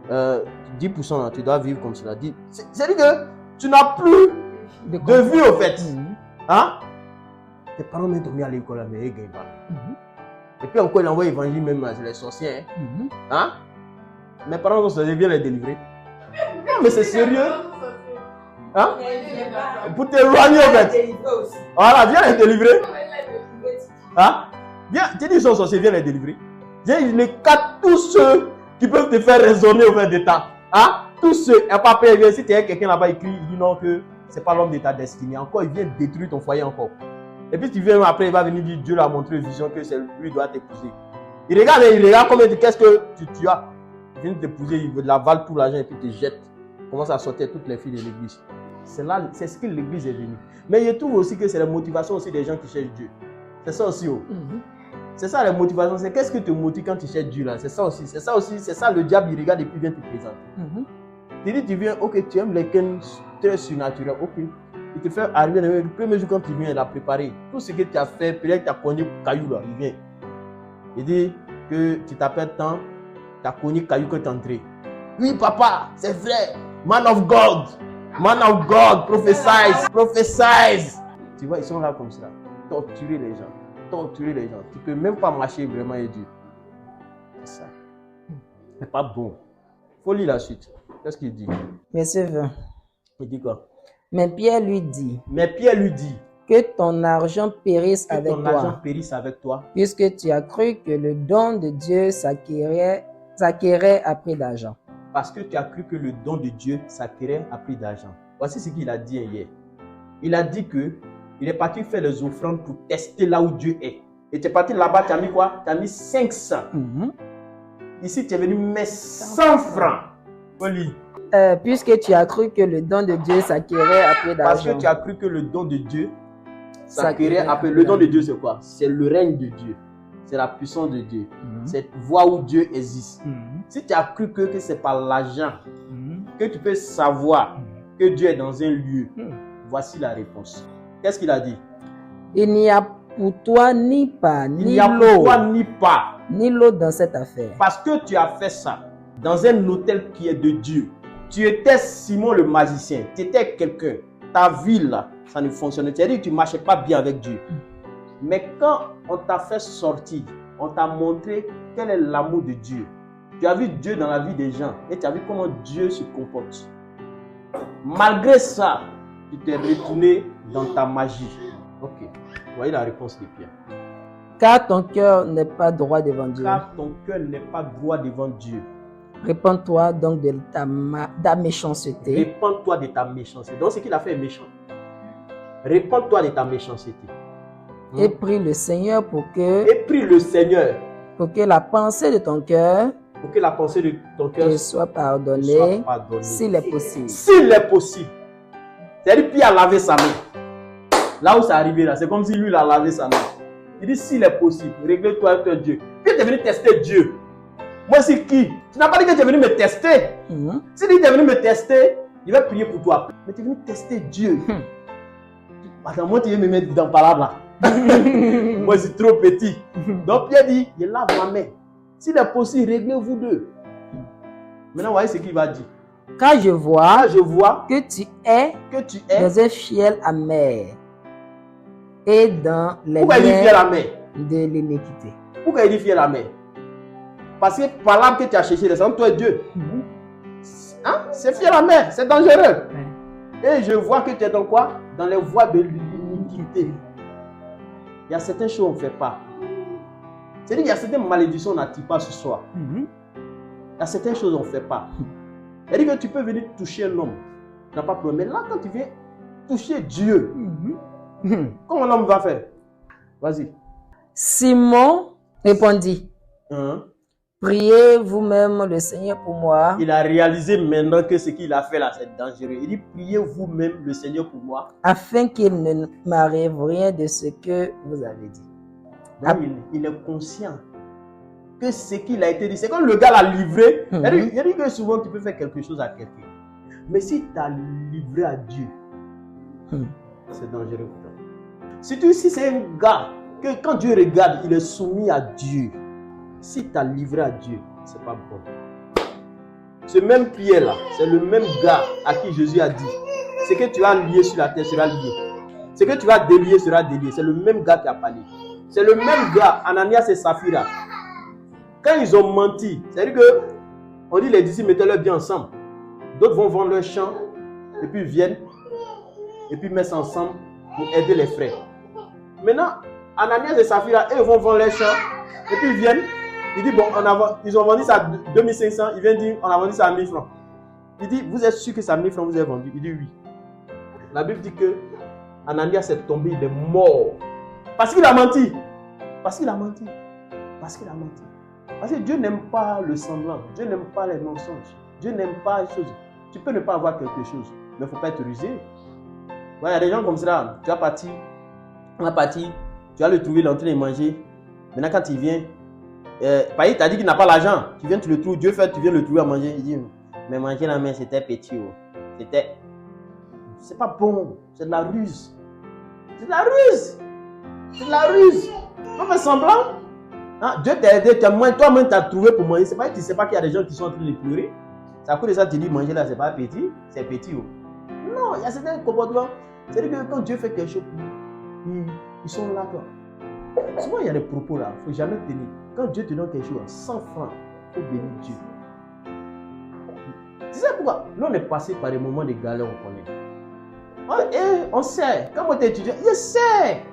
10%, là, tu dois vivre comme cela. C'est-à-dire que tu n'as plus de vie au fait. Hein? Tes parents m'ont dormi à l'école, mais ils ne gagnent pas. Et puis encore, il envoie l'évangile même à les sorciers. Hein? Mes parents sont sorciers, viens les délivrer. Non, mais c'est sérieux. Hein? Pour t'éloigner en fait. Voilà, viens les délivrer. Hein? Viens, tu dis ils sont sorciers, viens les délivrer. Viens, il les quatre tous ceux qui peuvent te faire raisonner au fait d'état. Hein? Tous ceux, et pas peur, si tu as quelqu'un là-bas écrit, il dit non que c'est pas l'homme de ta destinée. Encore, il vient détruire ton foyer encore. Et puis tu viens après, il va venir dire Dieu l'a montré une vision que c'est lui qui doit t'épouser. Il regarde combien de qu'est-ce que tu as. Il vient t'épouser, il avale tout l'argent et puis te jette. Il commence à sortir toutes les filles de l'église. C'est ce que l'église est venue. Mais je trouve aussi que c'est la motivation aussi des gens qui cherchent Dieu. C'est ça aussi. C'est ça la motivation. C'est qu'est-ce que te motive quand tu cherches Dieu là. C'est ça aussi. C'est ça le diable il regarde et puis il vient te présenter. Tu dis tu viens, ok, tu aimes les cannes très surnaturels, ok. Il te fait arriver le premier jour quand tu viens, il a préparé. Tout ce que tu as fait, peut-être que tu as cogné caillou là, il vient. Il dit que tu t'appelles tant, tu as cogné caillou que tu es entré. Oui papa, c'est vrai. Man of God, prophesize. Tu vois, ils sont là comme ça. Torturer les gens. Tu ne peux même pas marcher vraiment et dire. C'est ça. C'est pas bon. Il faut lire la suite. Qu'est-ce qu'il dit? Verset 20. Il dit quoi? Mais Pierre lui dit. Que ton argent périsse avec toi. Puisque tu as cru que le don de Dieu s'acquérait à prix d'argent. Parce que tu as cru que le don de Dieu s'acquérait à prix d'argent. Voici ce qu'il a dit hier. Il a dit que il est parti faire les offrandes pour tester là où Dieu est. Et tu es parti là-bas, tu as mis quoi? Tu as mis 500. Ici, tu es venu mettre 100 francs. Oli. Puisque tu as cru que le don de Dieu s'acquérait après Parce d'argent. que tu as cru que le don de Dieu s'acquérait après. Le don de Dieu, c'est quoi? C'est le règne de Dieu. C'est la puissance de Dieu. C'est voir où Dieu existe. Si tu as cru que c'est par l'argent que tu peux savoir que Dieu est dans un lieu, voici la réponse. Qu'est-ce qu'il a dit? Il n'y a pour toi ni pas, Il ni n'y a pour l'eau, toi ni pas. ni l'eau dans cette affaire. Parce que tu as fait ça dans un hôtel qui est de Dieu. Tu étais Simon le magicien. Tu étais quelqu'un. Ta vie là, ça ne fonctionnait pas. C'est-à-dire que tu ne marchais pas bien avec Dieu. Mais quand on t'a fait sortir, on t'a montré quel est l'amour de Dieu. Tu as vu Dieu dans la vie des gens et tu as vu comment Dieu se comporte. Malgré ça, tu t'es retourné dans ta magie. Ok, voyez la réponse de Pierre. Car ton cœur n'est pas droit devant Dieu. Car ton cœur n'est pas droit devant Dieu. Répands-toi donc de ta méchanceté. Répands-toi de ta méchanceté. Donc, ce qu'il a fait est méchant. Répands-toi de ta méchanceté. Et prie le Seigneur pour que la pensée de ton cœur te soit pardonnée, s'il est possible. S'il est possible. C'est-à-dire, Pierre a lavé sa main. Là où c'est arrivé, là, c'est comme si lui, il a lavé sa main. Il dit, s'il est possible, règle-toi avec ton Dieu. Puis tu es venu tester Dieu. Moi, c'est qui? Tu n'as pas dit que tu es venu me tester. Si tu es venu me tester, il va prier pour toi. Mais tu es venu tester Dieu. Attends, moi, tu veux me mettre dans par là. Moi, c'est trop petit. Donc, Pierre dit, il lave ma main. S'il est possible, réglez-vous deux. Maintenant, voyez ce qu'il va dire. Car je vois que tu es dans un fiel amer et dans les mains de l'iniquité. Pourquoi il dit fiel amer? Parce que par là que tu as cherché, c'est entre toi et Dieu. Hein? C'est fiel amer, c'est dangereux. Et je vois que tu es dans quoi? Dans les voies de l'iniquité. Il y a certaines choses qu'on ne fait pas. C'est-à-dire qu'il y a certaines malédictions qu'on n'attire pas ce soir. Il y a certaines choses qu'on ne fait pas. C'est-à-dire que tu peux venir toucher un homme. Tu n'as pas de problème. Mais là, quand tu viens toucher Dieu, comment l'homme va faire? Vas-y. Simon répondit. Priez vous-même le Seigneur pour moi. Il a réalisé maintenant que ce qu'il a fait là, c'est dangereux. Il dit, priez vous-même le Seigneur pour moi. Afin qu'il ne m'arrive rien de ce que vous avez dit. Donc, il est conscient que ce qu'il a été dit, c'est comme le gars l'a livré. Il dit que souvent tu peux faire quelque chose à quelqu'un. Mais si tu as livré à Dieu, c'est dangereux pour toi. Surtout si c'est un gars que quand Dieu regarde, il est soumis à Dieu. Si tu as livré à Dieu, c'est pas bon. Ce même Pierre là, c'est le même gars à qui Jésus a dit, ce que tu as lié sur la terre sera lié. Ce que tu vas délier sera délié. C'est le même gars qui a parlé. C'est le même gars, Ananias et Saphira. Quand ils ont menti, c'est-à-dire que on dit les disciples mettaient leurs biens ensemble. D'autres vont vendre leurs champs et puis viennent et puis mettent ça ensemble pour aider les frères. Maintenant, Ananias et Saphira, eux vont vendre leurs champs et puis viennent. Il dit, bon, ils ont vendu ça à 2500. Il vient dire, on a vendu ça à 1000 francs. Il dit, vous êtes sûr que c'est à 1000 francs que vous avez vendu? Il dit, oui. La Bible dit que Ananias est tombé, il est mort. Parce qu'il a menti. Parce qu'il a menti. Parce qu'il a menti. Parce que Dieu n'aime pas le semblant. Dieu n'aime pas les mensonges. Dieu n'aime pas les choses. Tu peux ne pas avoir quelque chose, mais il ne faut pas être rusé. Ouais, il y a des gens comme ça. Tu vas partir. On va partir. Tu vas le trouver, il est en train de manger. Maintenant, quand il vient, il t'a dit qu'il n'a pas l'argent. Tu viens, tu le trouves. Dieu fait, tu viens le trouver à manger. Il dit, mais manger la main, c'était petit. Oh. C'était. C'est pas bon. C'est de la ruse. C'est de la ruse. C'est de la ruse. On fait semblant. Hein? Dieu t'a aidé, toi-même t'as trouvé pour manger. C'est pas que tu ne sais pas qu'il y a des gens qui sont en train de pleurer. C'est à cause de ça que tu dis manger là, c'est pas petit, c'est petit. Oh. Non, il y a certains comportements. C'est-à-dire que quand Dieu fait quelque chose pour nous, ils sont là. Quoi. Souvent, il y a des propos là, il ne faut jamais tenir. Quand Dieu te donne quelque chose, 100 francs, il faut bénir Dieu. Tu sais pourquoi? Nous, on est passé par des moments de galère, on connaît. Et on sait, quand on est étudiant, je sais.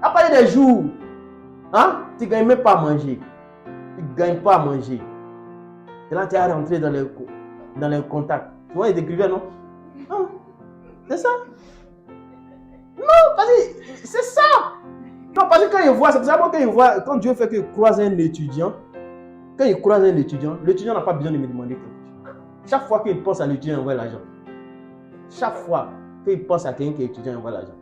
Après, il y a des jours, hein, tu ne gagnes même pas à manger. Tu ne gagnes pas à manger. Et là, tu es rentré dans les contacts. Tu vois, ils écrivaient, non? Ah, c'est ça? Non, parce que c'est ça. Non, parce que quand il voit, c'est pour ça que quand il voit, quand Dieu fait qu'il croise un étudiant, quand il croise un étudiant, l'étudiant n'a pas besoin de me demander quelque chose. Chaque fois qu'il pense à l'étudiant, il envoie l'argent. Chaque fois qu'il pense à quelqu'un qui est étudiant, il envoie l'argent.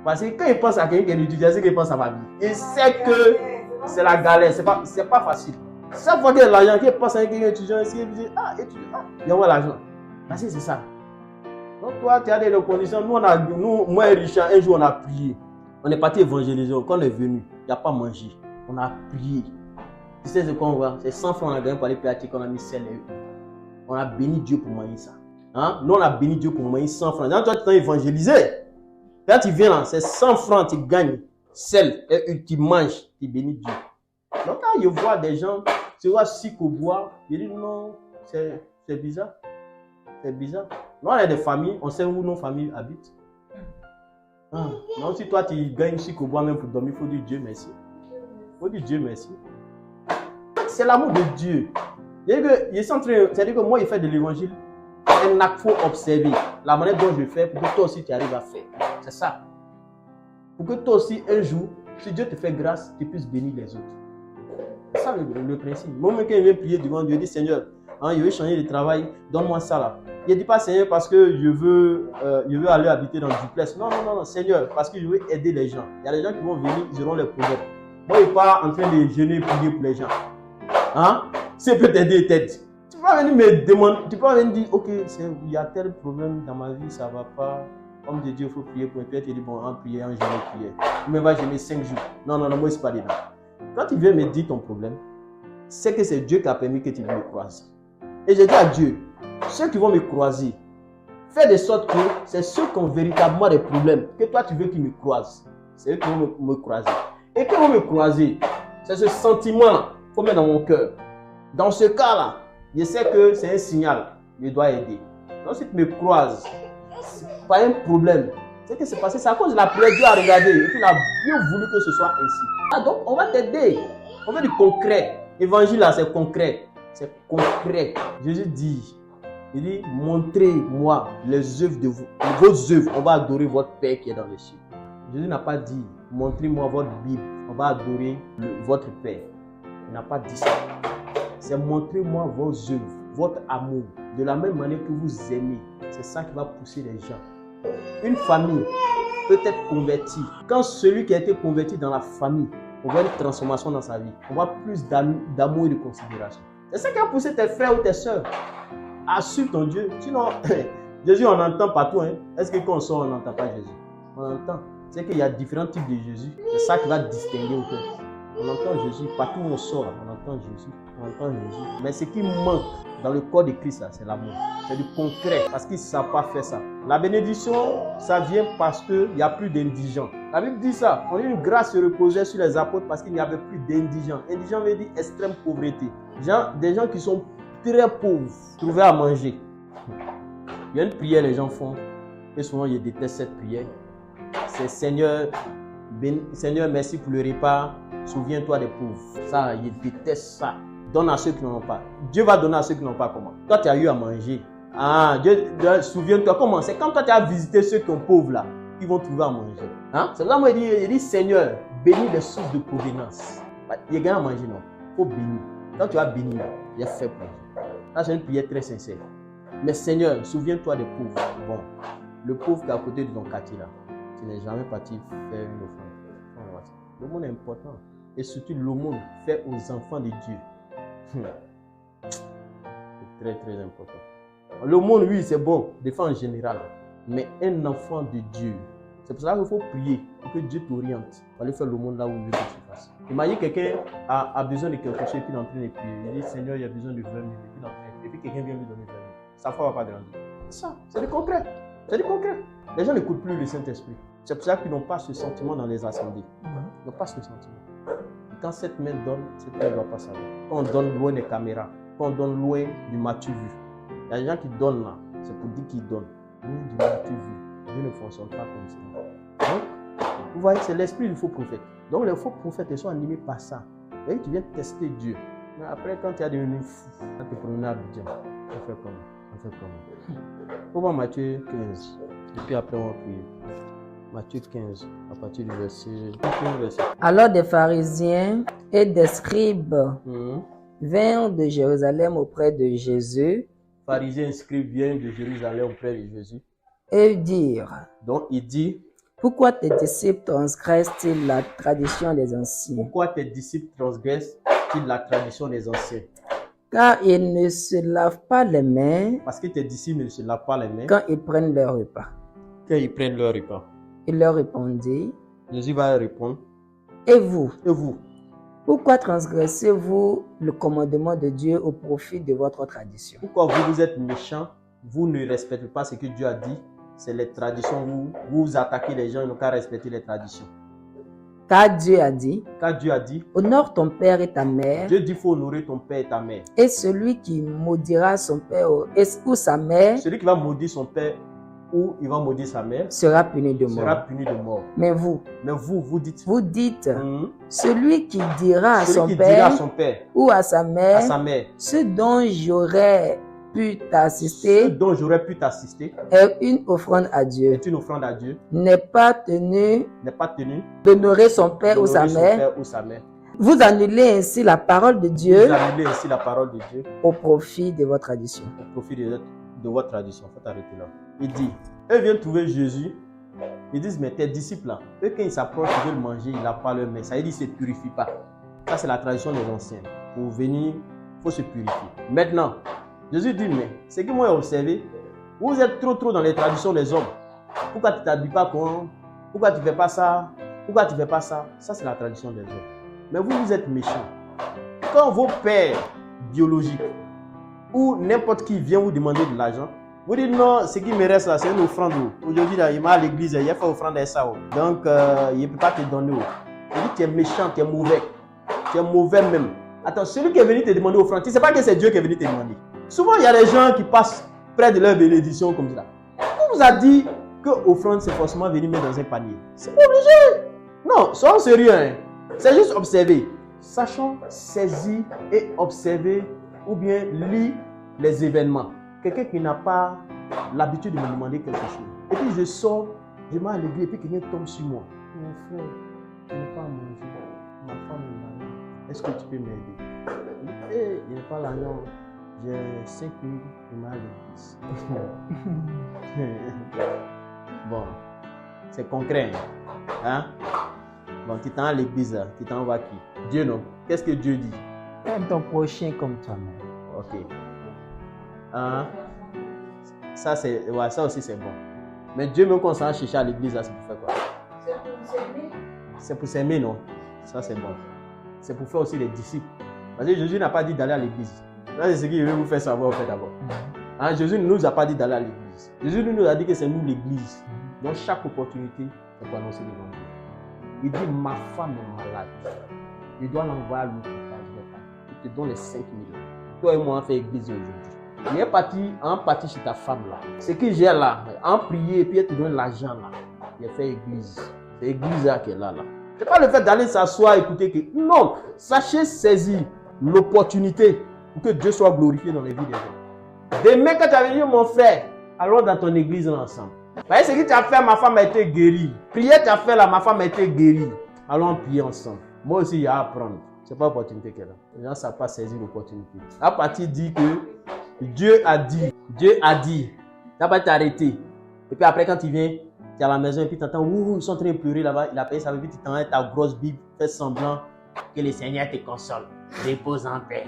Parce que quand il pense à quelqu'un qui est étudiant, c'est qu'il pense à ma vie. Il sait que c'est la galère, c'est pas facile. Chaque fois qu'il y a l'argent, qu'il pense à quelqu'un qui est étudiant, il dit étudiant, il envoie l'argent. Parce que c'est ça. Donc toi, tu as des conditions. Moi et Richard, un jour on a prié. On est parti évangéliser. Quand on est venu, il n'y a pas mangé. On a prié. Tu sais ce qu'on voit? C'est 100 francs on a gagné pour aller péatique, on a mis sel et eux. On a béni Dieu pour manger ça. Hein? Nous, on a béni Dieu pour manger 100 francs. Quand toi, tu t'es évangélisé, quand tu viens là, c'est 100 francs, tu gagnes sel et tu manges, tu bénis Dieu. Donc quand je vois des gens, tu vois Siko boire, je dis non, c'est bizarre. C'est bizarre. Nous, on a des familles, on sait où nos familles habitent. Non, si toi, tu gagnes Siko boire même pour dormir, il faut dire Dieu merci. Il faut dire Dieu merci. C'est l'amour de Dieu. C'est-à-dire que moi, il fait de l'évangile un acte, il faut observer la manière dont je fais pour que toi aussi tu arrives à faire. C'est ça. Pour que toi aussi, un jour, si Dieu te fait grâce, tu puisses bénir les autres. C'est ça le principe. Moi, quand il vient prier devant Dieu, il dit Seigneur, je veux changer de travail, donne-moi ça là. Il ne dit pas Seigneur parce que je veux aller habiter dans le duplex. Non, Seigneur, parce que je veux aider les gens. Il y a des gens qui vont venir, ils auront les problèmes. Moi, je ne suis pas en train de gêner et prier pour les gens. Si peut t'aider, t'aide. Tu peux venir me demander, tu peux venir dire, ok, il y a tel problème dans ma vie, ça ne va pas. Comme de Dieu, il faut prier pour un père. Tu dis, bon, en prier, en jeûner, prier. Tu me vas jeûner 5 jours. Non, moi, je ne suis pas dedans. Quand tu viens me dire ton problème, c'est que c'est Dieu qui a permis que tu me croises. Et je dis à Dieu, ceux qui vont me croiser, fais de sorte que c'est ceux qui ont véritablement des problèmes, que toi tu veux qu'ils me croisent. C'est eux qui vont me croiser. Et qu'ils vont me croiser, c'est ce sentiment-là qu'il faut mettre dans mon cœur. Dans ce cas-là, je sais que c'est un signal, je dois aider. Donc si tu me croises, c'est pas un problème. C'est que c'est passé, c'est à cause de la prière, Dieu a regardé et il a bien voulu que ce soit ainsi. Donc on va t'aider. On veut du concret. L'évangile là, c'est concret. C'est concret. Jésus dit, il dit, montrez-moi les œuvres de vos œuvres. On va adorer votre Père qui est dans les cieux. Jésus n'a pas dit, montrez-moi votre Bible. On va adorer votre Père. Il n'a pas dit ça. C'est montrez-moi vos œuvres, votre amour. De la même manière que vous aimez. C'est ça qui va pousser les gens. Une famille peut être convertie. Quand celui qui a été converti dans la famille, on voit une transformation dans sa vie. On voit plus d'amour et de considération. C'est ça qui a poussé tes frères ou tes soeurs à suivre ton Dieu. Sinon, Jésus, on entend partout. Est-ce que quand on sort, on n'entend pas Jésus? On entend. C'est qu'il y a différents types de Jésus. C'est ça qui va distinguer au cœur. On entend Jésus. Partout où on sort, on entend Jésus. On entend Jésus. Mais ce qui manque dans le corps de Christ, c'est l'amour. C'est du concret. Parce qu'ils ne savent pas faire ça. La bénédiction, ça vient parce qu'il n'y a plus d'indigents. La Bible dit ça. On a une grâce se reposait sur les apôtres parce qu'il n'y avait plus d'indigents. Indigents veut dire extrême pauvreté. Des gens qui sont très pauvres, trouver à manger. Il y a une prière les gens font. Et souvent, ils détestent cette prière. C'est Seigneur, merci pour le repas. Souviens-toi des pauvres. Ça, ils détestent ça. Donne à ceux qui n'en ont pas. Dieu va donner à ceux qui n'ont pas comment? Toi, tu as eu à manger. Dieu, souviens-toi comment? C'est quand toi, tu as visité ceux qui sont pauvres là, ils vont trouver à manger. C'est pour ça que moi, il dit, Seigneur, bénis les sources de provenance. Il y a gagné à manger, non? Il faut bénir. Quand tu as béni là, il y a fait pour Dieu. Là, c'est une prière très sincère. Mais Seigneur, souviens-toi des pauvres. Bon, le pauvre qui est à côté de ton quartier là, tu n'es jamais parti faire une offrande. Le monde est important. Et surtout, le monde fait aux enfants de Dieu. C'est très très important. Le monde, oui, c'est bon, des fois en général. Mais un enfant de Dieu, c'est pour ça qu'il faut prier pour que Dieu t'oriente. Pour aller faire le monde là où il veut que tu fasses. Imagine quelqu'un a besoin de quelque chose et puis il est en train de prier. Il dit Seigneur, il y a besoin de 20 000. Et puis quelqu'un vient lui donner 20 000. Sa foi ne va pas grandir. C'est ça, c'est du concret. C'est du concret. Les gens n'écoutent plus le Saint-Esprit. C'est pour ça qu'ils n'ont pas ce sentiment dans les assemblées. Ils n'ont pas ce sentiment. Quand cette main donne, cette main ne doit pas savoir. Quand on donne loin des caméras, quand on donne loin du m'as-tu vu. Il y a des gens qui donnent là, c'est pour dire qu'ils donnent. Loin du m'as-tu vu. Dieu ne fonctionne pas comme ça. Donc, vous voyez, c'est l'esprit du faux prophète. Donc les faux prophètes, ils sont animés par ça. Et tu viens tester Dieu. Mais après, quand tu es devenu fou, quand tu es promené à Abidjan, on fait comment? On va Matthieu 15. Et puis après, on va prier. Matthieu 15, à partir du verset. Alors des pharisiens et des scribes vinrent de Jérusalem auprès de Jésus pharisiens inscrits viennent de Jérusalem auprès de Jésus. et dire, Donc, il dit, pourquoi tes disciples transgressent-ils la tradition des anciens? pourquoi tes disciples transgressent-ils la tradition des anciens? Car ils ne se lavent pas les mains Parce que tes disciples ne se lavent pas les mains quand ils prennent leur repas. quand ils prennent leur repas. Il leur répondit, Jésus va répondre, et vous, et vous, pourquoi transgressez-vous le commandement de Dieu au profit de votre tradition? pourquoi vous êtes méchants, vous ne respectez pas ce que Dieu a dit, c'est les traditions, vous attaquez les gens, ils n'ont qu'à respecter les traditions. Car Dieu a dit, Car Dieu a dit, honore ton père et ta mère, Dieu dit, il faut honorer ton père et ta mère. et celui qui maudira son père ou sa mère Celui qui va maudire son père ou il va maudire sa mère sera puni de sera mort. puni de mort. Mais vous, Mais vous dites, vous dites, hum, celui qui dira à son celui qui dira à père son père, ou à sa à mère, sa mère, ce dont j'aurais pu ce t'assister dont j'aurais pu t'assister est une offrande à Dieu, est une offrande à Dieu, n'est pas tenu n'est pas tenu d'honorer son père ou sa d'honorer son mère. père ou sa mère. Vous annulez ainsi la parole de Dieu Vous annulez ainsi la parole de Dieu au profit de votre tradition. au profit de votre tradition. Faut arrêter là. Il dit, eux viennent trouver Jésus. Ils disent, mais tes disciples là, eux quand ils s'approchent, ils veulent manger, ils lavent pas leurs mains. Ça veut dire qu'ils ne se purifient pas. Ça c'est la tradition des anciens. Pour venir, il faut se purifier. Maintenant, Jésus dit, mais ce que moi j'ai observé, vous êtes trop dans les traditions des hommes. Pourquoi tu ne t'habilles pas comme? Pourquoi tu ne fais pas ça? Pourquoi tu ne fais pas ça? Ça c'est la tradition des hommes. Mais vous êtes méchants. Quand vos pères biologiques ou n'importe qui vient vous demander de l'argent, vous dites non, ce qui me reste là, c'est une offrande. Aujourd'hui, il m'a à l'église, il a fait offrande à ça. Donc, il ne peut pas te donner. Il dit tu es méchant, tu es mauvais. Tu es mauvais même. Attends, celui qui est venu te demander offrande, tu ne sais pas que c'est Dieu qui est venu te demander. Souvent, il y a des gens qui passent près de leur bénédiction comme ça. On vous a dit que offrande, c'est forcément venir mettre dans un panier. C'est pas obligé. Non, soyons sérieux. Hein. C'est juste observer. Sachons saisir et observer ou bien lire les événements. Quelqu'un qui n'a pas l'habitude de me demander quelque chose. Et puis je sors, je vais à l'église et puis quelqu'un tombe sur moi. Mon frère, je n'ai pas à manger. Ma femme est malade. Est-ce que tu peux m'aider? Et il n'est pas là, non. J'ai 5 minutes, je vais à l'église. Bon, c'est concret. Hein? Bon, tu t'en vas à l'église, là. Tu t'en vas à qui? Dieu, non. Qu'est-ce que Dieu dit? Aime ton prochain comme toi-même. Ok. Hein? Ça, ouais, ça aussi, c'est bon. Mais Dieu, même quand on s'en va chercher à l'église, là, c'est pour faire quoi? C'est pour s'aimer. C'est pour s'aimer, non? Ça, c'est bon. C'est pour faire aussi les disciples. Parce que Jésus n'a pas dit d'aller à l'église. Là, c'est ce qu'il veut vous faire savoir, en fait, d'abord. Hein? Jésus ne nous a pas dit d'aller à l'église. Jésus nous a dit que c'est nous l'église. Donc, chaque opportunité, c'est pour annoncer l'évangile. Il dit, ma femme est malade. Je dois l'envoyer à l'hôpital. Il te donne les 5 000. Toi et moi, on fait église aujourd'hui. Il est parti chez ta femme là. Ce que j'ai là, en prier et puis elle te donne l'argent là. Il a fait église. C'est l'église là qui est là. C'est pas le fait d'aller s'asseoir et écouter que. Non, sachez saisir l'opportunité pour que Dieu soit glorifié dans les vies des gens. Demain, quand tu as venu, mon frère, allons dans ton église ensemble. Vous voyez ce que tu as fait, ma femme a été guérie. Prière, tu as fait là, ma femme a été guérie. Allons prier ensemble. Moi aussi, il y a à apprendre. Ce n'est pas l'opportunité qu'elle a. Les gens ne savent pas saisir l'opportunité. À partir dit que Dieu a dit. Dieu a dit. Tu n'as pas t'arrêter. Et puis après, quand tu viens, tu es à la maison et puis tu entends, ouh, ils sont en train de pleurer là-bas. Il a payé ça, et puis tu t'en ta grosse Bible, fais semblant que le Seigneur te console. Repose en paix.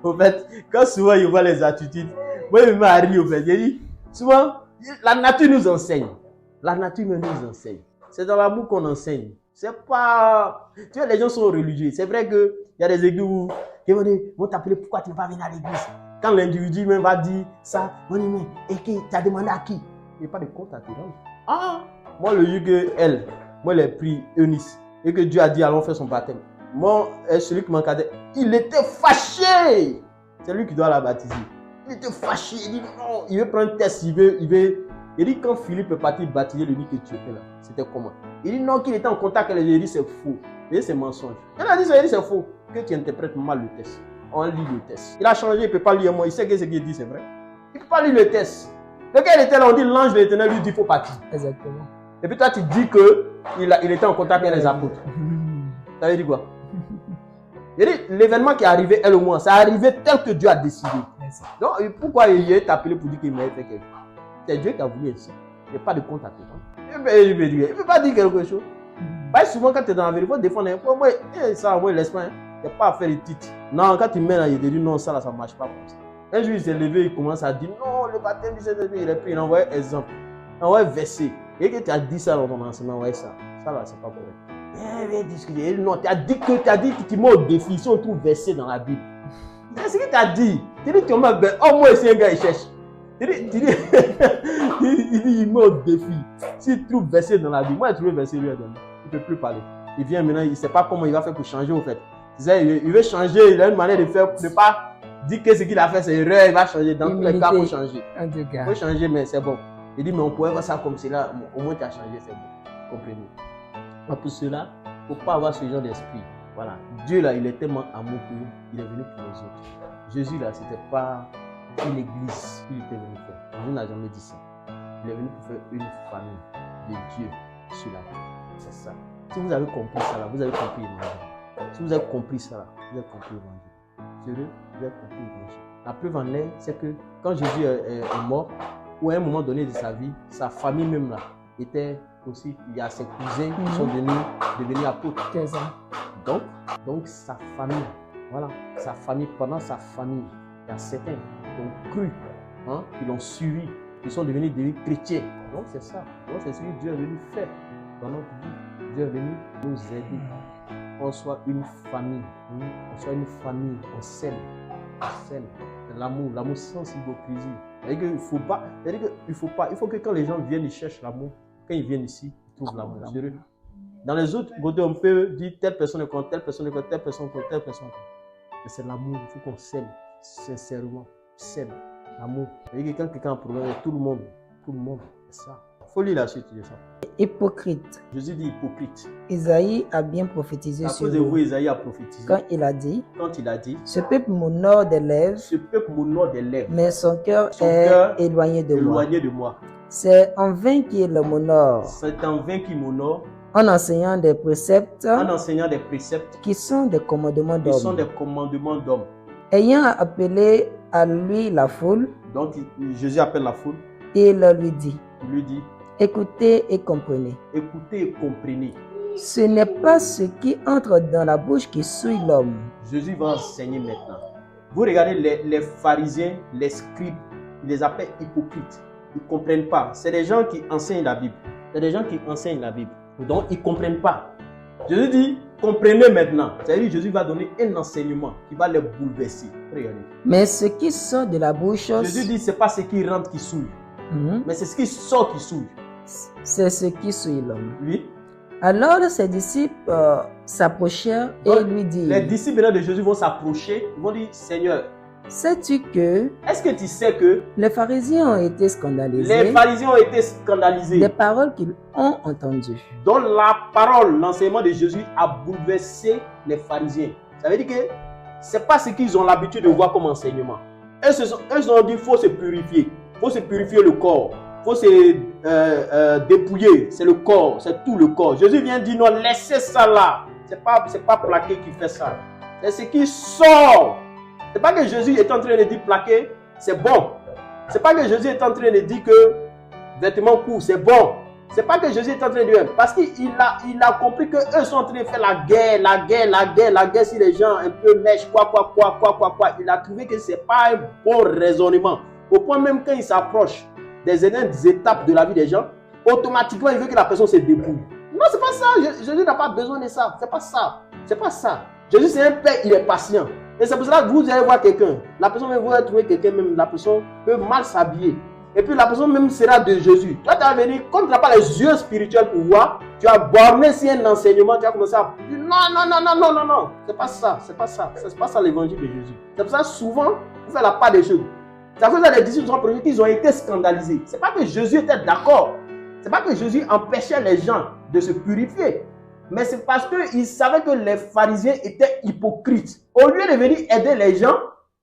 Au fait, quand souvent il voit les attitudes, moi je me rire au fait. Il dit, souvent, la nature nous enseigne. La nature nous enseigne. C'est dans l'amour qu'on enseigne. C'est pas. Tu vois, les gens sont religieux. C'est vrai qu'il y a des églises où ils vont t'appeler pourquoi tu ne vas pas venir à l'église. Quand l'individu même va dire ça, on dit mais et qui t'as demandé à qui? Il n'y a pas de compte à te rendre. Ah! Moi, le jour que elle, moi, j'ai pris Eunice et que Dieu a dit allons faire son baptême. Moi, celui qui m'encadrait, il était fâché. C'est lui qui doit la baptiser. Il était fâché. Il dit non, il veut prendre un test, il veut. Il dit quand Philippe est parti baptiser le lit que tu étais là, c'était comment? Il dit non, qu'il était en contact avec les. Il dit c'est faux. Il dit c'est mensonge. Il a dit c'est faux. Que tu interprètes mal le test. On lit le test. Il a changé, il ne peut pas lire moi. Il sait que ce qu'il dit c'est vrai. Il ne peut pas lire le test. Lequel était là, on dit l'ange de l'Éternel lui dit il faut partir. Exactement. Et puis toi tu dis qu'il était en contact avec les apôtres. Ça veut dire quoi? L'événement qui est arrivé est le moi. Ça est arrivé tel que Dieu a décidé. Donc, pourquoi il est appelé pour dire qu'il m'a fait quelque chose? C'est Dieu qui a voulu ainsi. Il n'y a pas de compte à faire. Il ne peut pas dire quelque chose. Souvent, quand tu es dans la vérité, il faut défendre un peu. Ça, moi, laisse pas. Il n'y a pas à faire les titres. Non, quand tu mets là, il te dit non, ça ne marche pas comme ça. Un jour, il s'est levé, il commence à dire non, le baptême du Saint-Esprit, il a pris, il a envoyé exemple. Il a envoyé verset. Et que tu as dit ça dans ton enseignement, ouais, ça là, c'est pas correct. Viens discuter. Non, tu as dit que tu mets au défi si on trouve verset dans la Bible. C'est ce que tu as dit. Tu dis, tu m'as oh, moi, c'est un gars, il cherche. Tu dis, il met au défi. S'il trouve verset dans la Bible, moi, j'ai trouvé verset, lui, il ne peut plus parler. Il vient maintenant, il ne sait pas comment il va faire pour changer, au fait. Il veut changer, il a une manière de faire, de ne pas dire que ce qu'il a fait, c'est erreur, il va changer. Dans tous les cas, il faut changer. Il faut changer, mais c'est bon. Il dit, mais on pourrait voir ça comme cela, au moins tu as changé, c'est bon. Comprenez. Pour cela, il ne faut pas avoir ce genre d'esprit. Voilà. Dieu, là, il est tellement amour pour nous, il est venu pour les autres. Jésus, là, ce n'était pas une église qu'il était venu faire. Jésus n'a jamais dit ça. Il est venu pour faire une famille de Dieu sur la terre. C'est ça. Si vous avez compris ça, là, vous avez compris l'évangile. Si vous avez compris ça, là, vous avez compris l'évangile. Sérieux, vous avez compris l'évangile. La preuve en est, c'est que quand Jésus est mort, ou à un moment donné de sa vie, sa famille même là était aussi, il y a ses cousins qui sont devenus apôtres. Donc sa famille, voilà, sa famille, pendant sa famille, il y a certains qui ont cru, qui l'ont suivi, qui sont devenus chrétiens. Donc c'est ça. Donc c'est ce que Dieu est venu faire dans notre vie. Dieu est venu nous aider. On soit une famille, on soit une famille, on s'aime. L'amour sans hypocrisie. Il faut que quand les gens viennent, ils cherchent l'amour. Quand ils viennent ici, ils trouvent l'amour. Dans les autres côtés, on peut dire telle personne est contre, telle personne est contre, telle personne contre, telle personne contre. Mais c'est l'amour, il faut qu'on s'aime sincèrement. S'aime, l'amour. Quand quelqu'un a un problème, tout le monde, c'est ça. Il faut lire la suite de ça. Hypocrite. Jésus dit hypocrite. Isaïe a bien prophétisé sur vous. Isaïe a prophétisé. Quand il a dit, ce peuple m'honore des lèvres, mais son cœur est éloigné de moi. C'est en vain qu'il m'honore. En enseignant des préceptes, qui sont des commandements d'hommes. Ayant appelé à lui la foule, donc Jésus appelle la foule, il lui dit, écoutez et comprenez. Ce n'est pas ce qui entre dans la bouche qui souille l'homme. Jésus va enseigner maintenant. Vous regardez les pharisiens, les scribes, ils les appellent hypocrites. Ils ne comprennent pas. C'est des gens qui enseignent la Bible. Donc ils ne comprennent pas. Jésus dit, comprenez maintenant. C'est-à-dire Jésus va donner un enseignement qui va les bouleverser. Regardez. Mais ce qui sort de la bouche... Jésus dit, ce n'est pas ce qui rentre qui souille. Mais c'est ce qui sort qui souille. C'est ce qui souille l'homme. Oui. Alors ses disciples s'approchèrent et lui dirent... Les disciples de Jésus vont s'approcher, ils vont dire, Seigneur, sais-tu que... Est-ce que tu sais que... Les pharisiens ont été scandalisés. Des paroles qu'ils ont entendues. Donc la parole, l'enseignement de Jésus a bouleversé les pharisiens. Ça veut dire que ce n'est pas ce qu'ils ont l'habitude de voir comme enseignement. Eux ont dit qu'il faut se purifier. Il faut se purifier le corps. Il faut se dépouiller. C'est le corps, c'est tout le corps. Jésus vient dire non, laissez ça là. Ce n'est pas plaqué qui fait ça. C'est ce qui sort. Ce n'est pas que Jésus est en train de dire plaqué, c'est bon. Ce n'est pas que Jésus est en train de dire que vêtements courts, c'est bon. Ce n'est pas que Jésus est en train de dire, parce qu'il a compris qu'eux sont en train de faire la guerre si les gens un peu mèchent, quoi. Il a trouvé que ce n'est pas un bon raisonnement. Au point même quand il s'approche des étapes de la vie des gens, automatiquement il veut que la personne se dépouille. Non, ce n'est pas ça. Jésus n'a pas besoin de ça. Ce n'est pas ça. Jésus c'est un père, il est patient. Et c'est pour cela que vous allez voir quelqu'un. La personne même, vous allez trouver quelqu'un même, la personne peut mal s'habiller. Et puis la personne même sera de Jésus. Toi, tu vas venir, comme tu n'as pas les yeux spirituels pour voir, tu vas borner si un enseignement, tu vas commencer à dire non. C'est pas ça. C'est pas ça l'évangile de Jésus. C'est pour ça que souvent, vous faites la part des choses. C'est à cause des disciples qui ont été scandalisés. C'est pas que Jésus était d'accord. C'est pas que Jésus empêchait les gens de se purifier. Mais c'est parce qu'ils savaient que les pharisiens étaient hypocrites. Au lieu de venir aider les gens,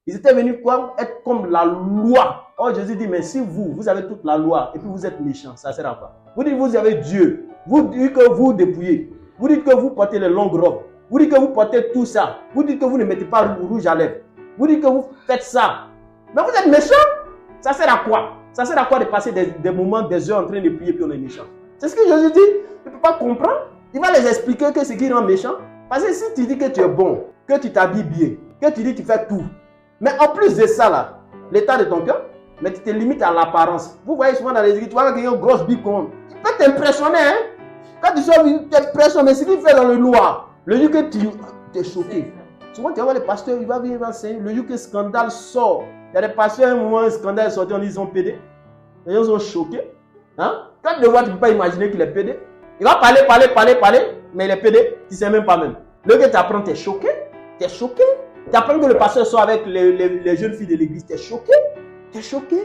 ils étaient venus être comme la loi. Oh, Jésus dit, mais si vous avez toute la loi et puis vous êtes méchants, ça ne sert à quoi? Vous dites que vous avez Dieu. Vous dites que vous dépouillez. Vous dites que vous portez les longues robes. Vous dites que vous portez tout ça. Vous dites que vous ne mettez pas rouge à lèvres. Vous dites que vous faites ça. Mais vous êtes méchant. Ça sert à quoi? Ça sert à quoi de passer des moments, des heures en train de prier puis on est méchant? C'est ce que Jésus dit. Tu ne peux pas comprendre. Il va les expliquer que ce qui rend méchant. Parce que si tu dis que tu es bon, que tu t'habilles bien, que tu dis que tu fais tout, mais en plus de ça là, l'état de ton cœur, mais tu te limites à l'apparence. Vous voyez souvent dans les églises, tu vois qu'il y a une grosse bicône. Il peut t'impressionner, hein? Quand tu sors, il t'impressionne, mais ce qu'il fait dans le noir, le jour que tu es choqué. Souvent, tu vas voir les pasteurs, il va venir enseigner, le jour que le scandale sort. Il y a des pasteurs, à un moment, un scandale est sorti, on dit qu'ils sont pédés. Les gens sont choqués. Hein? Quand tu le vois, tu ne peux pas imaginer qu'il est pédé. Il va parler, mais il est pédé, tu ne sais même pas même. Le gars, tu apprends, tu es choqué. Tu es choqué. Tu apprends que le pasteur sort avec les jeunes filles de l'église, tu es choqué. Tu es choqué.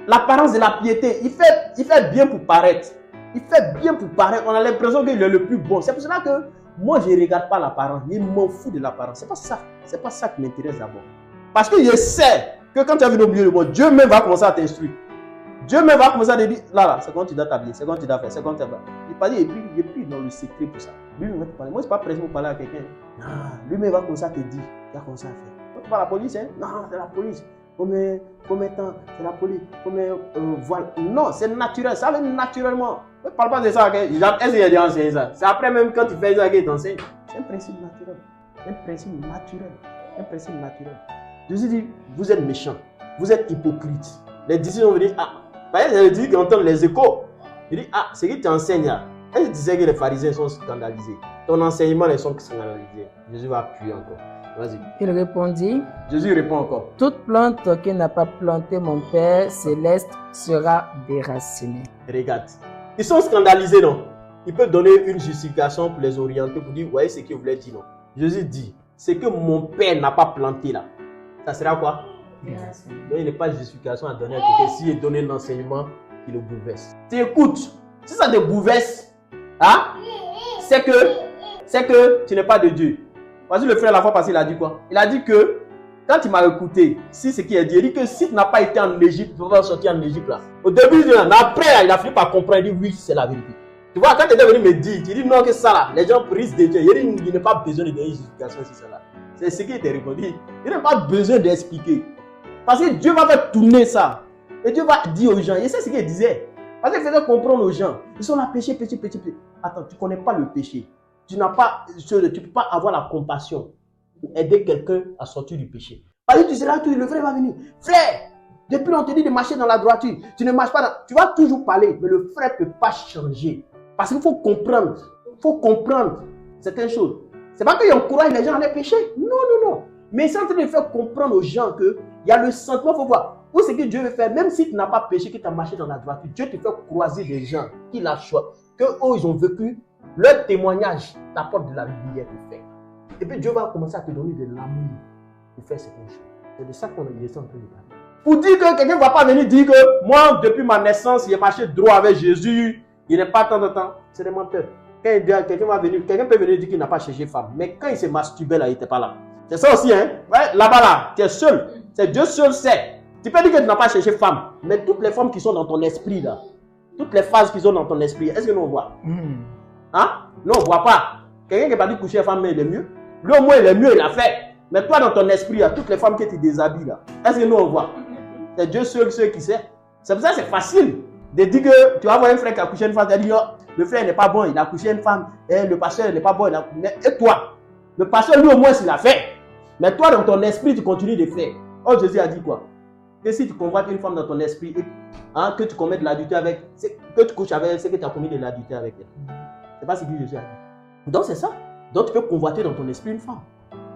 L'apparence de la piété, il fait bien pour paraître. Il fait bien pour paraître. On a l'impression qu'il est le plus bon. C'est pour cela que moi, je ne regarde pas l'apparence. Je m'en fous de l'apparence. Ce n'est pas ça. Ce n'est pas ça qui m'intéresse d'abord. Parce que je sais que quand tu as vu au milieu de moi, Dieu même va commencer à t'instruire. Dieu même va commencer à te dire, là, c'est quand tu dois t'habiller, c'est quand tu dois faire, c'est quand tu dois faire. Il pas dit, et puis dans le secret pour ça. Lui-même va te parler. Moi, je ne suis pas pressé pour parler à quelqu'un. Non, lui-même va commencer à te dire, il va commencer à faire. Tu pas la police, hein? Non, c'est la police. Combien de temps? C'est la police. Combien voilà. Non, c'est naturel. Ça vient naturellement. Ne parle pas de ça. Est-ce qu'il y a des enseignants ça? C'est après même quand tu fais ça qu'il t'enseigne. C'est un principe naturel. Un principe naturel. Un principe naturel. Jésus dit, vous êtes méchants. Vous êtes hypocrites. Les disciples vont dire, ah, par exemple, il dit qu'ils entendent les échos. Il dit, ah, ce que tu enseignes là. Est-ce que tu disais que les pharisiens sont scandalisés? Ton enseignement, ils sont scandalisés. Jésus va appuyer encore. Vas-y. Il répondit, Jésus répond encore. toute plante que n'a pas planté mon Père céleste sera déracinée. Regarde. Ils sont scandalisés, non? Ils peuvent donner une justification pour les orienter, pour dire, vous voyez ce qu'il voulait dire, non? Jésus dit, ce que mon Père n'a pas planté là, ça sera quoi? Déraciné. Donc il n'y a pas de justification à donner à quelqu'un s'il est donné l'enseignement qui le bouleverse. Tu écoutes. Si ça te bouleverse, hein, c'est que tu n'es pas de Dieu. Vas-y, le frère, la fois passée, il a dit quoi? Il a dit que, quand il m'a écouté, si ce qu'il a dit, il dit que si tu n'as pas été en Égypte, tu vas sortir en Égypte là. Au début, après, il a fini par comprendre, il dit oui, c'est la vérité. Tu vois, quand tu es venu me dire, tu dis non, que ça là, les gens prisent de Dieu. Il dit, il n'a pas besoin de donner une justification sur ça là. C'est ce qu'il t'a répondu. Il n'a pas besoin d'expliquer. Parce que Dieu va faire tourner ça. Et Dieu va dire aux gens, et c'est ce qu'il disait. Parce qu'il faisait comprendre aux gens. Ils sont là, péché. Attends, tu ne connais pas le péché. Tu ne peux pas avoir la compassion pour aider quelqu'un à sortir du péché. Parce que tu seras tout, le frère va venir. Frère, depuis on te dit de marcher dans la droiture. Tu ne marches pas dans... Tu vas toujours parler, mais le frère ne peut pas changer. Parce qu'il faut comprendre. Il faut comprendre certaines choses. Ce n'est pas qu'il encourage les gens à aller pécher. Non. Mais c'est en train de faire comprendre aux gens qu'il y a le sentiment, il faut voir. Où c'est que Dieu veut faire, même si tu n'as pas péché, que tu as marché dans la droiture, Dieu te fait croiser des gens qui l'a choisi, qu'eux, ils ont vécu, leur témoignage t'apporte de la lumière de faire. Et puis Dieu va commencer à te donner de l'amour pour faire certaines choses. C'est de ça qu'on est en train de parler. Pour dire que quelqu'un ne va pas venir dire que moi, depuis ma naissance, j'ai marché droit avec Jésus, il n'est pas tant de temps. C'est des menteurs. Quand quelqu'un peut venir dire qu'il n'a pas cherché femme, mais quand il s'est masturbé là, il n'était pas là. C'est ça aussi, hein? Ouais, là-bas, là, tu es seul. C'est Dieu seul sait. Tu peux dire que tu n'as pas cherché femme, mais toutes les femmes qui sont dans ton esprit, là, toutes les phases qui sont dans ton esprit, est-ce que nous on voit? Hein? Non, on ne voit pas. Quelqu'un qui n'est pas dit coucher femme, mais il est mieux. Lui, au moins, il est mieux, il a fait. Mais toi, dans ton esprit, là, toutes les femmes que tu déshabilles, là, est-ce que nous on voit? C'est Dieu seul qui sait. C'est pour ça que c'est facile de dire que tu vas voir un frère qui a couché une femme, tu vas dire, oh, le frère n'est pas bon, il a couché une femme, et le pasteur n'est pas bon, et toi? Le pasteur, lui, au moins, il a fait. Mais toi, dans ton esprit, tu continues de faire. Oh, Jésus a dit quoi? Que si tu convoites une femme dans ton esprit, hein, que tu commets de l'adultère avec, que tu couches avec elle, c'est que tu as commis de l'adultère avec elle. C'est pas ce que Jésus a dit. Donc, c'est ça. Donc, tu peux convoiter dans ton esprit une femme.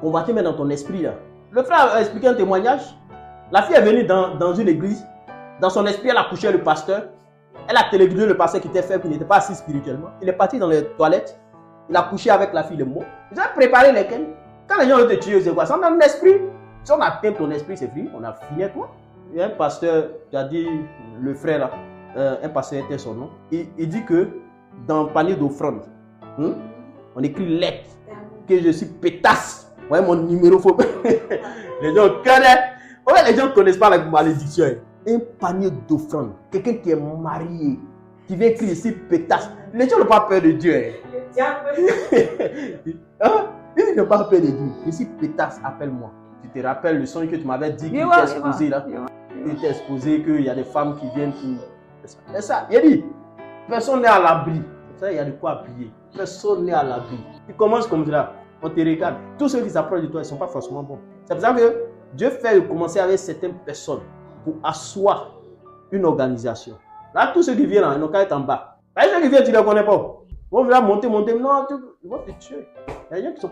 Convoiter même dans ton esprit, là. Le frère a expliqué un témoignage. La fille est venue dans une église. Dans son esprit, elle a couché le pasteur. Elle a téléguidé le pasteur qui était faible, qui n'était pas assis spirituellement. Il est parti dans les toilettes. Il a couché avec la fille, le mot. Ils ont préparé lesquels. Quand les gens veulent te tuer, c'est quoi? C'est dans l'esprit. Si on atteint ton esprit, c'est fini. On a fini toi. Il y a un pasteur, tu as dit, le frère là, un pasteur était son nom. Il dit que dans le panier d'offrande, on écrit lettre, que je suis pétasse. Vous voyez mon numéro, faut... Les gens connaissent. Ouais, les gens ne connaissent pas la malédiction. Un panier d'offrande, quelqu'un qui est marié, qui vient écrire ici pétasse. Les gens n'ont pas peur de Dieu. Hein? Il dit tu n'as pas peur de Dieu, et si pétasse, appelle-moi. Tu te rappelles le son que tu m'avais dit qu'il était exposé là? Il était exposé qu'il y a des femmes qui viennent pour... C'est ça, il a dit, personne n'est à l'abri. Ça, il y a de quoi appuyer. Personne n'est à l'abri. Tu commences comme ça, on te regarde. Tous ceux qui s'approchent de toi, ils ne sont pas forcément bons. C'est pour ça que Dieu fait commencer avec certaines personnes pour asseoir une organisation. Là, tous ceux qui viennent, ils n'ont qu'à être en bas. Là, ceux qui viennent, tu ne les connais pas. Ils vont venir monter. Non, ils vont te tuer. Il y a des gens qui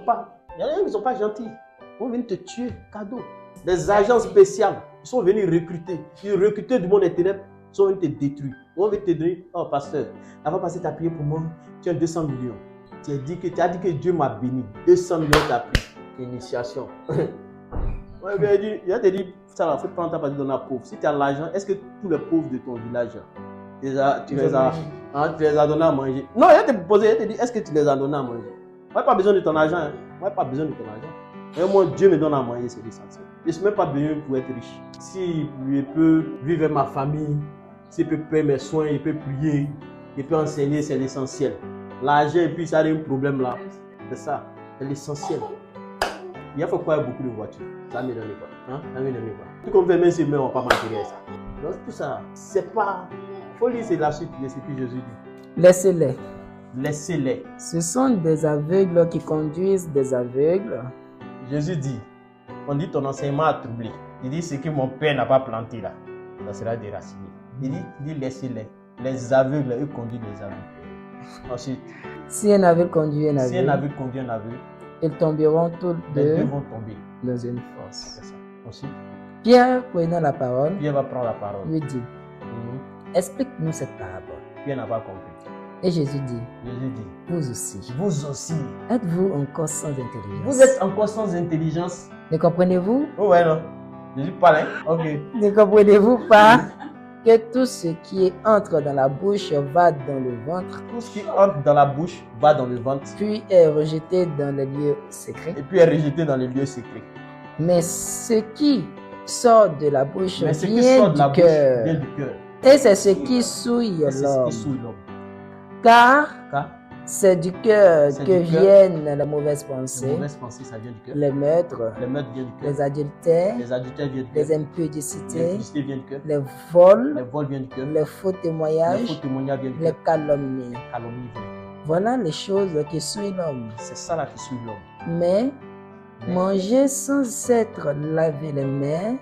ne sont pas gentils. Ils vont venir te tuer, cadeau. Des agents spéciaux, ils sont venus recruter. Ils recrutent du monde des ténèbres, ils sont venus te détruire. Ils vont venir te dire, oh pasteur, avant de passer, tu as prié pour moi, tu as 200 millions. Tu as dit que Dieu m'a béni. 200 millions tu as pris. Initiation. Ouais, il a dit, ça va, il faut prendre ta partie de la pauvre. Si tu as l'argent, est-ce que tous les pauvres de ton village, tu les as donnés à manger? Non, il a te posé, il a te dit, est-ce que tu les as donnés à manger? Moi, pas besoin de ton argent. Moi, pas besoin de ton argent. Et moi, Dieu me donne à manger, c'est l'essentiel. Je ne suis même pas besoin pour être riche. Si je peux vivre avec ma famille, s'il peut payer mes soins, il peut prier, il peut enseigner, c'est l'essentiel. L'argent, et puis ça a un problème là. C'est ça, c'est l'essentiel. Il faut quoi beaucoup de voitures. Ça ne me donne pas. Ça ne me donne pas. Tout comme fait, même si on ne va pas m'attirer ça. Donc tout ça, c'est pas... Il faut lire, c'est la suite de ce que Jésus dit. Laissez-les. Laissez-les. Ce sont des aveugles qui conduisent des aveugles. Jésus dit, on dit ton enseignement a troublé. Il dit ce que mon père n'a pas planté là, ça sera déraciné. Il dit laissez-les. Les aveugles, eux conduisent les aveugles. Ensuite, si un aveugle conduit un aveugle, ils tomberont tous deux vont tomber dans une fosse. C'est ça. Ensuite, Pierre, prenant la parole, Pierre va prendre la parole. Lui dit, explique-nous cette parabole. Pierre n'a pas compris. Et Jésus dit, vous aussi, êtes-vous encore sans intelligence? Vous êtes encore sans intelligence. Ne comprenez-vous? Oh ouais, non. Jésus parle, hein? Ok. Ne comprenez-vous pas que tout ce qui entre dans la bouche va dans le ventre? Tout ce qui entre dans la bouche va dans le ventre. Puis est rejeté dans les lieux secrets. Et puis est rejeté dans les lieux secrets. Mais ce qui sort de la bouche vient du cœur. Et c'est ce qui souille l'homme. Car c'est du cœur que viennent les mauvaises pensées. Les mauvaises pensées, ça vient du cœur. Les meurtres, viennent du cœur. les adultères, viennent du cœur. les impudicités, viennent du cœur. les vols, viennent du cœur. les faux témoignages, viennent du cœur. les calomnies. Voilà les choses qui souillent l'homme. C'est ça là qui souille l'homme. Mais manger sans être lavé les mains,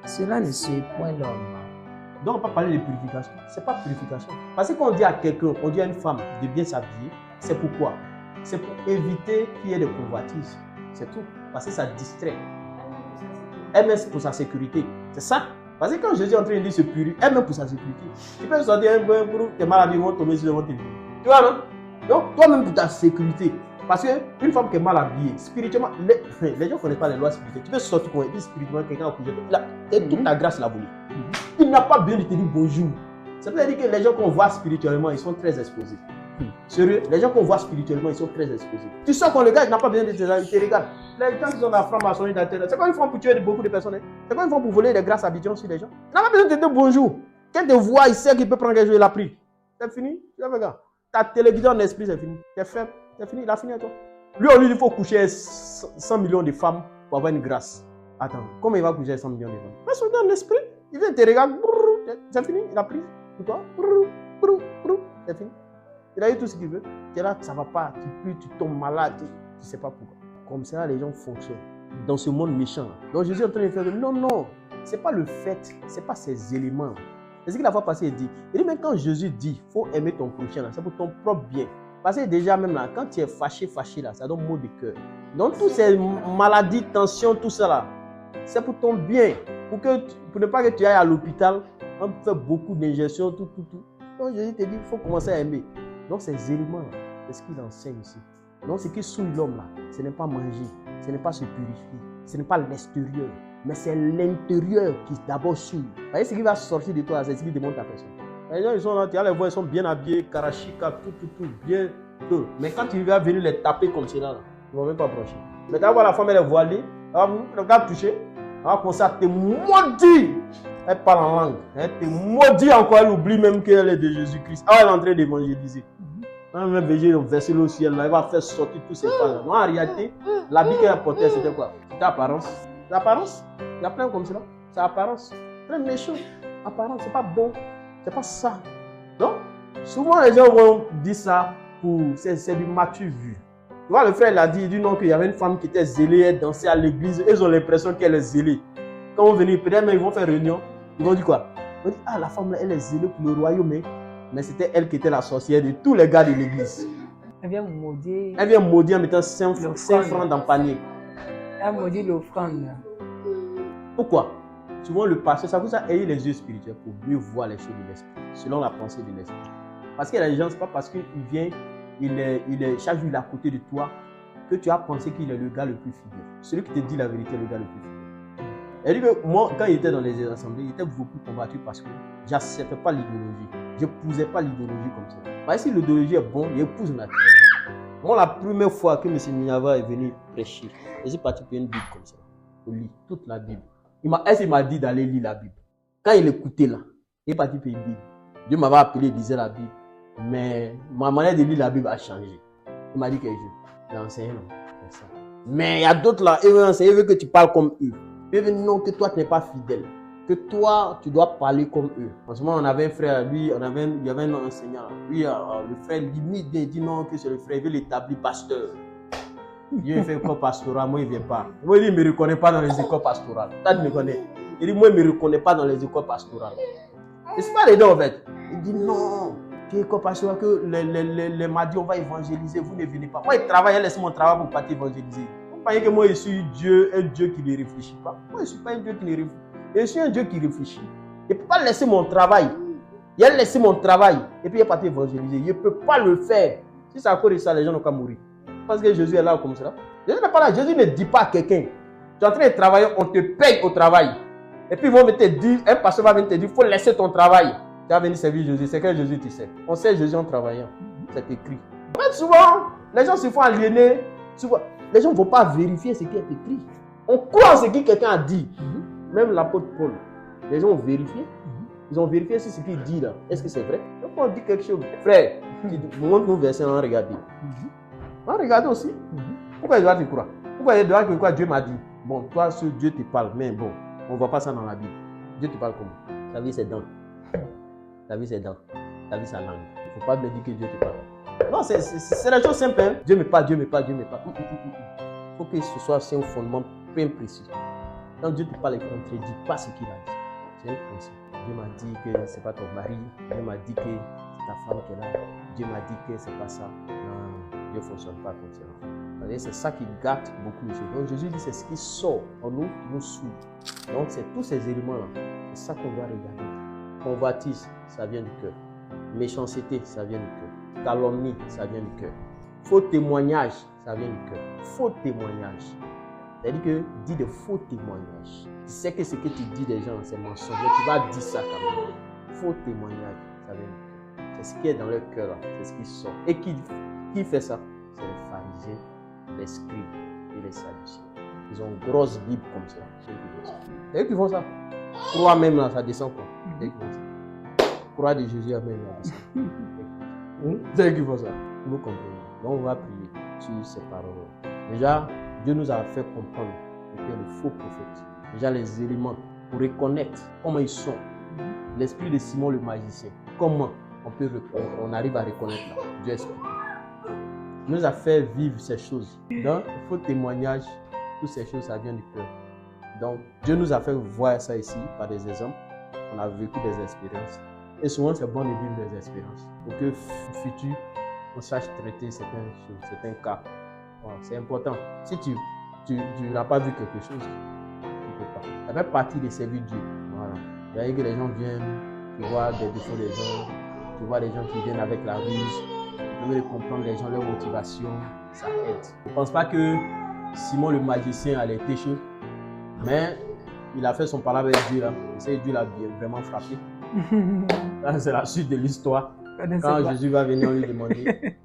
cela ne souille point l'homme. Donc on ne va pas parler de purification. Ce n'est pas purification. Parce que quand on dit à quelqu'un, on dit à une femme de bien s'habiller, c'est pourquoi? C'est pour éviter qu'il y ait des convoitises. C'est tout. Parce que ça distrait. Elle-même pour sa sécurité. C'est ça. Parce que quand Jésus est en train de dire se purifier, elle-même pour sa sécurité. Tu peux sortir un bon groupe, tes maladies vont tomber sur le ventre. Tu vois, non? Donc toi-même pour ta sécurité. Parce qu'une femme qui est mal habillée, spirituellement, les gens ne connaissent pas les lois spirituelles. Tu peux sortir comme spirituellement, quelqu'un a couché. Toute ta grâce l'a volée. Il n'a pas besoin de te dire bonjour. Ça veut dire que les gens qu'on voit spirituellement, ils sont très exposés. Sérieux, les gens qu'on voit spirituellement, ils sont très exposés. Tu sens qu'on le gars, il n'a pas besoin de te regarder. Les gens qui sont dans la franc-maçonnerie, c'est quoi une femme pour tuer beaucoup de personnes? C'est quoi une femme pour voler des grâces habituelles sur les gens? Il n'a pas besoin de te dire bonjour. Quand il te voit, il sait qu'il peut prendre quelque chose, il a pris. C'est fini. Tu regardes. Ta télévision en esprit, c'est fini. C'est fait. C'est fini, il a fini à toi. Lui, on lui dit qu'il faut coucher 100 millions de femmes pour avoir une grâce. Attends, comment il va coucher 100 millions de femmes? Parce que dans l'esprit, il vient te regarder. C'est fini, il a pris. Pour toi, c'est fini. Il a eu tout ce qu'il veut. Tu es là, ça ne va pas. Tu pues, tu tombes malade. Tu ne sais pas pourquoi. Comme ça, les gens fonctionnent dans ce monde méchant. Donc Jésus est en train de faire non. Ce n'est pas le fait, ce n'est pas ces éléments. C'est ce qu'il a fois passé, il dit. Mais quand Jésus dit, il faut aimer ton prochain, c'est pour ton propre bien. Parce que déjà même là, quand tu es fâché là, ça donne mot de cœur. Donc toutes ces maladies, tensions, tout ça là, c'est pour ton bien. Pour ne pas que tu ailles à l'hôpital, on fait beaucoup d'injections, tout. Donc Jésus te dit, il faut commencer à aimer. Donc ces éléments là, c'est ce qu'il enseigne ici. Donc ce qui souille l'homme là, ce n'est pas manger, ce n'est pas se purifier, ce n'est pas l'extérieur, mais c'est l'intérieur qui d'abord souille. Vous voyez ce qui va sortir de toi, c'est ce qui démontre ta personne. Les gens, ils sont là, tu vas les voir, ils sont bien habillés, karachika, tout, bien. Tout. Mais quand tu vas venir les taper comme cela, ils ne vont même pas approcher. Mais tu vas voir la femme, elle est voilée, elle va toucher, elle va commencer à te maudire. Elle parle en langue, elle te maudit encore, elle oublie même qu'elle est de Jésus-Christ. Elle est en train d'évangéliser. Quand même végé, verser le ciel, là, il va faire sortir tous ces femmes. Non, en réalité, l'habit qu'elle portait, c'était quoi? C'était apparence. L'apparence, il y a plein comme cela. C'est apparence. Plein méchant. Apparence, c'est pas bon. C'est pas ça. Donc, souvent les gens vont dire ça pour. C'est du matu vu. Tu vois, le frère, il a dit non, qu'il y avait une femme qui était zélée, elle dansait à l'église. Ils ont l'impression qu'elle est zélée. Quand on venait, peut-être même ils vont faire réunion. Ils vont dire quoi? Ils vont dire, ah, la femme là, elle est zélée pour le royaume. Mais c'était elle qui était la sorcière de tous les gars de l'église. Elle vient maudire. Elle vient maudire en mettant 5 francs dans le panier. Elle maudit l'offrande. Pourquoi? Souvent le pasteur, ça vous a ayé les yeux spirituels pour mieux voir les choses de l'esprit, selon la pensée de l'esprit. Parce que les gens, ce n'est pas parce qu'il vient, il est chaque jour il est à côté de toi, que tu as pensé qu'il est le gars le plus fidèle. Celui qui te dit la vérité est le gars le plus fidèle. Elle dit que moi, quand il était dans les assemblées, il était beaucoup combattu parce que je n'acceptais pas l'idéologie. Je n'épousais pas l'idéologie comme ça. Parce que si l'idéologie est bonne, j'épouse naturellement. Moi, la première fois que M. Mignava est venu prêcher, je suis parti pour une Bible comme ça. Je lis toute la Bible. Il m'a dit d'aller lire la Bible. Quand il écoutait là, il est parti pour une Bible. Dieu m'avait appelé, il lisait la Bible. Mais ma manière de lire la Bible a changé. Il m'a dit que je vais enseigner. Mais il y a d'autres là, ils veulent enseigner, ils veulent que tu parles comme eux. Ils veulent non, que toi tu n'es pas fidèle. Que toi, tu dois parler comme eux. En ce moment, on avait un frère, lui, il y avait un enseignant. Lui, le frère limite, il dit non, que c'est le frère, il veut l'établir pasteur. Dieu fait école pastorale, moi il ne vient pas. Moi il ne me reconnaît pas dans les écoles pastorales. Toi tu me connais. Il dit moi il ne me reconnaît pas dans les écoles pastorales. Et c'est pas les deux en fait. Il dit non, que école pastorale, que les mardis on va évangéliser, vous ne venez pas. Moi il travaille, laisse mon travail pour partir évangéliser. Vous croyez que moi je suis Dieu, un Dieu qui ne réfléchit pas. Moi je ne suis pas un Dieu qui ne réfléchit. Je suis un Dieu qui réfléchit. Je ne peux pas laisser mon travail. Il a laissé mon travail et puis il est parti évangéliser. Je ne peux pas le faire. Si c'est à cause de ça, les gens n'ont qu'à mourir. Parce que Jésus est là comme cela. Jésus n'est pas là. Jésus ne dit pas à quelqu'un. Tu es en train de travailler, on te paye au travail. Et puis ils vont te dire, un pasteur va venir te dire, il faut laisser ton travail. Tu vas venir servir Jésus. C'est que Jésus, tu sais. On sait Jésus en travaillant. C'est écrit. Mais souvent, les gens se font aliéner. Souvent, les gens ne vont pas vérifier ce qui est écrit. On croit en ce que quelqu'un a dit. Même l'apôtre Paul, les gens ont vérifié. Ils ont vérifié si ce qu'il dit là, est-ce que c'est vrai? Donc on dit quelque chose. Frère, montre-nous verset, on regarde. On regarde aussi. Pourquoi il doit te croire? Pourquoi il doit te croire? Dieu m'a dit. Bon, toi, ce Dieu te parle, mais bon, on ne voit pas ça dans la Bible. Dieu te parle comment? Ta vie, c'est dents. Ta vie, c'est dents. Ta vie, c'est langue. Il ne faut pas me dire que Dieu te parle. Non, c'est la chose simple. Hein? Dieu me parle, Dieu me parle, Dieu me parle. Il faut que ce soit sur un fondement bien précis. Quand Dieu te parle, il ne contredit pas ce qu'il a dit. C'est un principe. Dieu m'a dit que ce n'est pas ton mari. Dieu m'a dit que c'est ta femme qui est là. Dieu m'a dit que ce n'est pas ça. Non, Dieu ne fonctionne pas comme ça. C'est ça qui gâte beaucoup les choses. Donc Jésus dit c'est ce qui sort en nous qui nous suit. Donc c'est tous ces éléments-là. C'est ça qu'on doit regarder. Convoitise, ça vient du cœur. Méchanceté, ça vient du cœur. Calomnie, ça vient du cœur. Faux témoignage, ça vient du cœur. Faux témoignage. C'est-à-dire que dis de faux témoignages. Tu sais que ce que tu dis des gens, c'est mensonge. Mais tu vas dire ça quand même. Faux témoignage, ça vient du cœur. C'est ce qui est dans leur cœur, c'est ce qui sort. Et qui fait ça? C'est les pharisiens, les scribes et les sadducéens. Ils ont une grosse Bible comme ça. C'est eux qui font ça. Croix même là, ça descend quoi. C'est eux qui font ça. Croix de Jésus, même là, descend. C'est eux qui font ça. Vous comprenez. Donc on va prier sur ces paroles. Déjà, Dieu nous a fait comprendre que le faux prophète. Déjà les éléments pour reconnaître comment ils sont. L'esprit de Simon le magicien. Comment on arrive à reconnaître là. Dieu explique. Il nous a fait vivre ces choses. Donc, il faut témoignage. Toutes ces choses, ça vient du cœur. Donc, Dieu nous a fait voir ça ici par des exemples. On a vécu des expériences. Et souvent, c'est bon de vivre des expériences. Pour que au futur, on sache traiter certains cas. Voilà, c'est important. Si tu n'as pas vu quelque chose, tu ne peux pas. Ça fait partie de servir Dieu. Voilà. C'est-à-dire que les gens viennent, tu vois des défauts des gens, tu vois des gens qui viennent avec la ruse, tu veux comprendre les gens, leur motivation, ça aide. Je ne pense pas que Simon le magicien allait être chaud, mais il a fait son parole avec Dieu. Et Dieu l'a vraiment frappé. C'est la suite de l'histoire. Quand Jésus va venir, on lui demander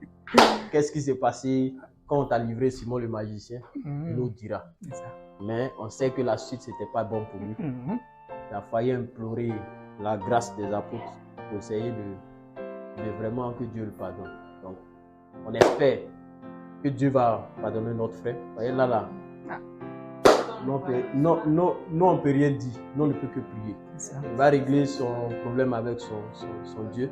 qu'est-ce qui s'est passé quand on t'a livré Simon le magicien, il nous dira. Mais on sait que la suite, ce n'était pas bon pour lui. Il a failli implorer la grâce des apôtres pour essayer de vraiment que Dieu le pardonne. Donc, on espère que Dieu va pardonner notre frère. Vous voyez là. Non, on ne peut rien dire. Nous, on ne peut que prier. Il va régler son problème avec son Dieu.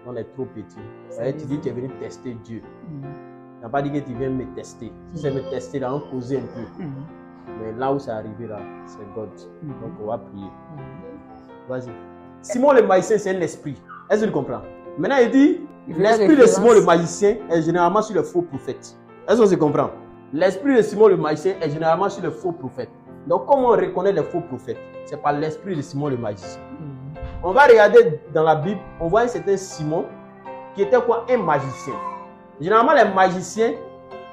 On est trop petit. Vous voyez, tu dis que tu es venu tester Dieu. Tu n'as pas dit que tu viens me tester. Si c'est me tester, là, on causait un peu. Mais là où c'est arrivé, là, c'est God. Donc, on va prier. Vas-y. Simon le magicien, c'est un esprit. Est-ce que tu comprends? Maintenant, il dit, l'esprit de Simon le magicien est généralement sur les faux prophètes. Est-ce que tu comprends? L'esprit de Simon le magicien est généralement sur les faux prophètes. Donc, comment on reconnaît les faux prophètes? C'est par l'esprit de Simon le magicien. On va regarder dans la Bible, on voit un certain Simon qui était quoi? Un magicien. Généralement, les magiciens,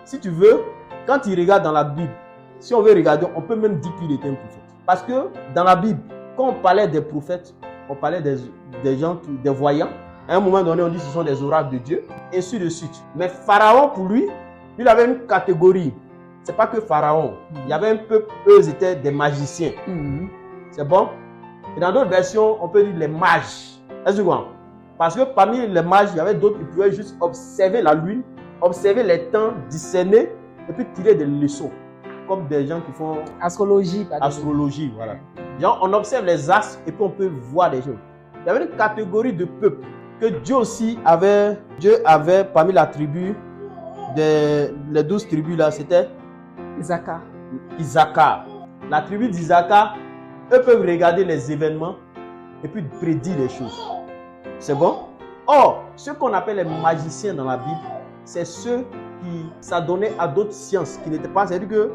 si tu veux, quand ils regardent dans la Bible, si on veut regarder, on peut même dire qu'il était un prophète. Parce que dans la Bible, quand on parlait des prophètes, on parlait des gens, des voyants. À un moment donné, on dit que ce sont des oracles de Dieu, et ainsi de suite. Mais Pharaon, pour lui, il avait une catégorie. Ce n'est pas que Pharaon. Il y avait un peuple, eux étaient des magiciens. C'est bon? Et dans d'autres versions, on peut dire les mages. Est-ce que vous comprenez? Parce que parmi les mages, il y avait d'autres qui pouvaient juste observer la lune, observer les temps, discerner, et puis tirer des leçons. Comme des gens qui font astrologie. Astrologie, voilà. Genre, on observe les astres et puis on peut voir des choses. Il y avait une catégorie de peuple que Dieu aussi avait. Dieu avait parmi la tribu, les 12 tribus là, c'était Issachar. La tribu d'Issachar, eux peuvent regarder les événements et puis prédire les choses. C'est bon? Or, ceux qu'on appelle les magiciens dans la Bible, c'est ceux qui s'adonnaient à d'autres sciences qui n'étaient pas, c'est-à-dire que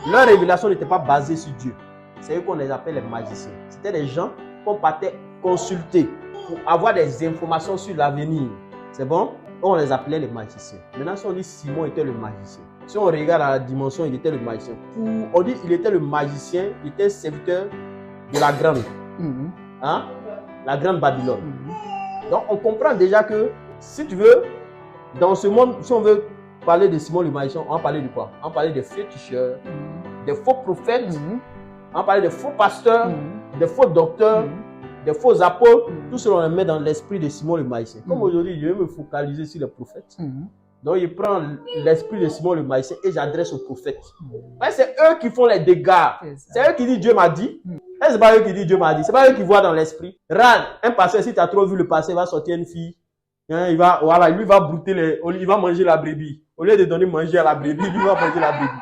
leur révélation n'était pas basée sur Dieu. C'est eux qu'on les appelle les magiciens. C'était des gens qu'on partait consulter pour avoir des informations sur l'avenir. C'est bon? On les appelait les magiciens. Maintenant, si on dit Simon était le magicien, si on regarde à la dimension, il était le magicien. On dit qu'il était le magicien, il était serviteur de la grande. Hein? La grande Babylone. Donc, on comprend déjà que, si tu veux, dans ce monde, si on veut parler de Simon le magicien, on va parler de quoi? On va parler des féticheurs, des faux prophètes, on va parler des faux pasteurs, des faux docteurs, des faux apôtres. Tout cela, on le met dans l'esprit de Simon le magicien. Comme aujourd'hui, je vais me focaliser sur les prophètes. Donc, il prend l'esprit de Simon le magicien et j'adresse aux prophètes. C'est eux qui font les dégâts. C'est eux qui disent Dieu m'a dit. Ce n'est pas eux qui disent Dieu m'a dit. Ce n'est pas eux qui voient dans l'esprit. Regarde, un pasteur, si tu as trop vu le passé, il va sortir une fille. Hein, lui va brouter il va manger la brebis. Au lieu de donner manger à la brebis, lui va manger la brebis.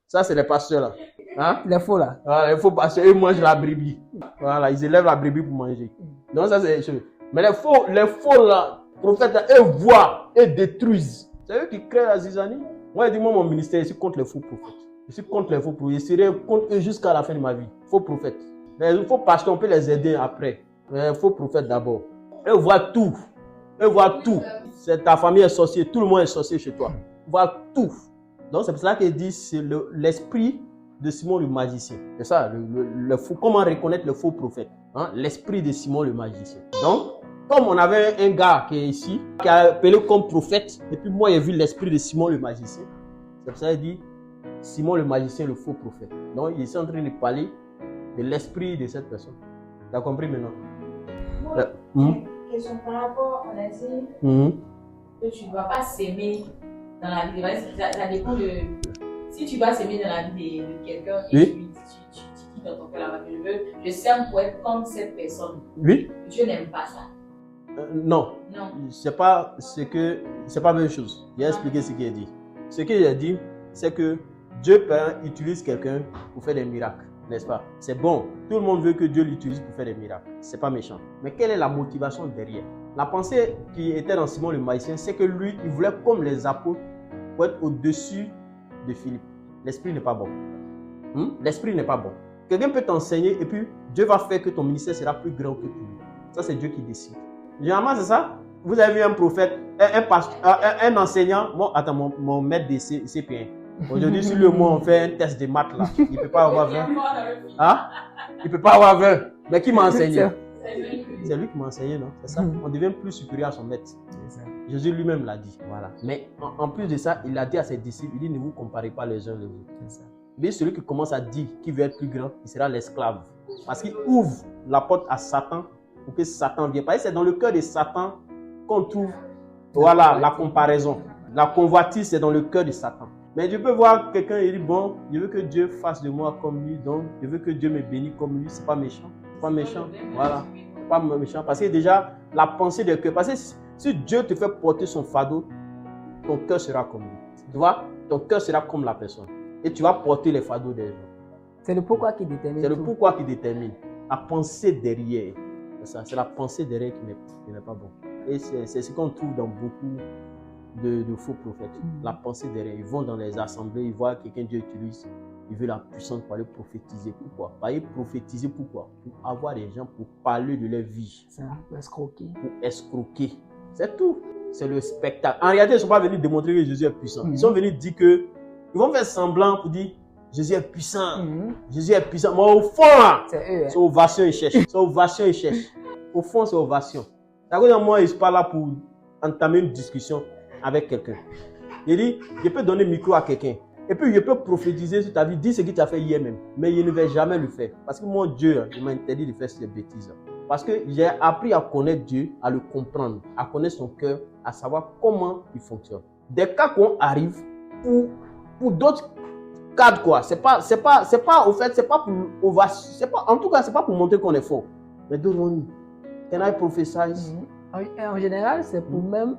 Ça, c'est les pasteurs là. Hein? Les faux là. Voilà, les faux pasteurs, ils mangent la brebis. Voilà, ils élèvent la brebis pour manger. Donc ça, c'est les choses. Mais les faux là, prophètes, là, eux voient, eux détruisent. C'est eux qui créent la zizanie. Moi, dis-moi, mon ministère, je suis contre les faux prophètes. Je suis contre les faux prophètes. Je serai contre eux jusqu'à la fin de ma vie. Faux prophètes. Les faux pasteurs, on peut les aider après. Mais les faux prophètes d'abord. Eux voient tout. Eux voient tout. Ta famille est sorcière, tout le monde est sorcier chez toi. Ils voient tout. Donc, c'est pour ça qu'il dit c'est l'esprit de Simon le magicien. C'est ça, comment reconnaître le faux prophète. Hein? L'esprit de Simon le magicien. Donc, comme on avait un gars qui est ici, qui a appelé comme prophète, et puis moi, j'ai vu l'esprit de Simon le magicien. C'est pour ça qu'il dit Simon le magicien, le faux prophète. Donc, il est en train de parler de l'esprit de cette personne. Tu as compris maintenant? Question par rapport, on a dit que tu ne dois pas s'aimer dans la vie. Ça dépend de. Si tu vas s'aimer dans la vie de quelqu'un et tu dis dans ton cœur là-bas, je sème pour être comme cette personne. Oui. Dieu n'aime pas ça. Non. C'est pas la même chose. J'ai expliqué ce qu'il a dit. Ce qu'il a dit, c'est que Dieu utilise quelqu'un pour faire des miracles, n'est-ce pas? C'est bon. Tout le monde veut que Dieu l'utilise pour faire des miracles. C'est pas méchant. Mais quelle est la motivation derrière? La pensée qui était dans Simon le magicien, c'est que lui, il voulait, comme les apôtres, pour être au-dessus de Philippe. L'esprit n'est pas bon. L'esprit n'est pas bon. Quelqu'un peut t'enseigner et puis Dieu va faire que ton ministère sera plus grand que tout. Ça, c'est Dieu qui décide. Généralement, c'est ça. Vous avez vu un prophète, un pasteur, un enseignant. Mon maître de CP1. Aujourd'hui, sur le mois, on fait un test de maths là. Il ne peut pas avoir 20. Hein? Il ne peut pas avoir 20. Mais qui m'a enseigné? C'est lui qui m'a enseigné, non? C'est ça. On devient plus supérieur à son maître. Jésus lui-même l'a dit. Voilà. Mais en plus de ça, il a dit à ses disciples, il dit, ne vous comparez pas les uns les autres. Mais celui qui commence à dire qu'il veut être plus grand, il sera l'esclave. Parce qu'il ouvre la porte à Satan pour que Satan vienne. Parce que c'est dans le cœur de Satan qu'on trouve la comparaison. La convoitise, c'est dans le cœur de Satan. Mais je peux voir quelqu'un et dire, bon, je veux que Dieu fasse de moi comme lui, donc je veux que Dieu me bénisse comme lui. C'est pas méchant. C'est pas méchant. Voilà. C'est pas méchant. Parce que déjà, la pensée de cœur. Parce que si Dieu te fait porter son fardeau, ton cœur sera comme lui. Tu vois, ton cœur sera comme la personne. Et tu vas porter les fardeaux des gens. C'est le pourquoi qui détermine. C'est le pourquoi qui détermine. La pensée derrière. C'est ça. C'est la pensée derrière qui n'est pas bon. Et c'est ce qu'on trouve dans beaucoup de faux prophètes. La pensée derrière. Ils vont dans les assemblées, ils voient quelqu'un Dieu utilise. Ils veulent la puissance pour aller prophétiser. Pourquoi? Pour aller prophétiser, pourquoi? Pour avoir des gens pour parler de leur vie. Ça, pour escroquer. Pour escroquer. C'est tout. C'est le spectacle. En réalité, ils ne sont pas venus démontrer que Jésus est puissant. Ils sont venus dire que... Ils vont faire semblant pour dire Jésus est puissant. Jésus est puissant. Mais au fond, là, c'est ovation et cherche. C'est ovation et cherche. Au fond, c'est ovation. D'accord, moi, je ne suis pas là pour entamer une discussion avec quelqu'un. Il dit, je peux donner le micro à quelqu'un. Et puis, je peux prophétiser sur ta vie, dire ce que tu as fait hier même. Mais je ne vais jamais le faire. Parce que mon Dieu, il m'a interdit de faire ces bêtises. Parce que j'ai appris à connaître Dieu, à le comprendre, à connaître son cœur, à savoir comment il fonctionne. Des cas qu'on arrive pour d'autres cadres, quoi. C'est pas, au fait, c'est pas pour ovation. En tout cas, c'est pas pour montrer qu'on est fort. Mais d'autres, can I prophesize? En général, c'est pour même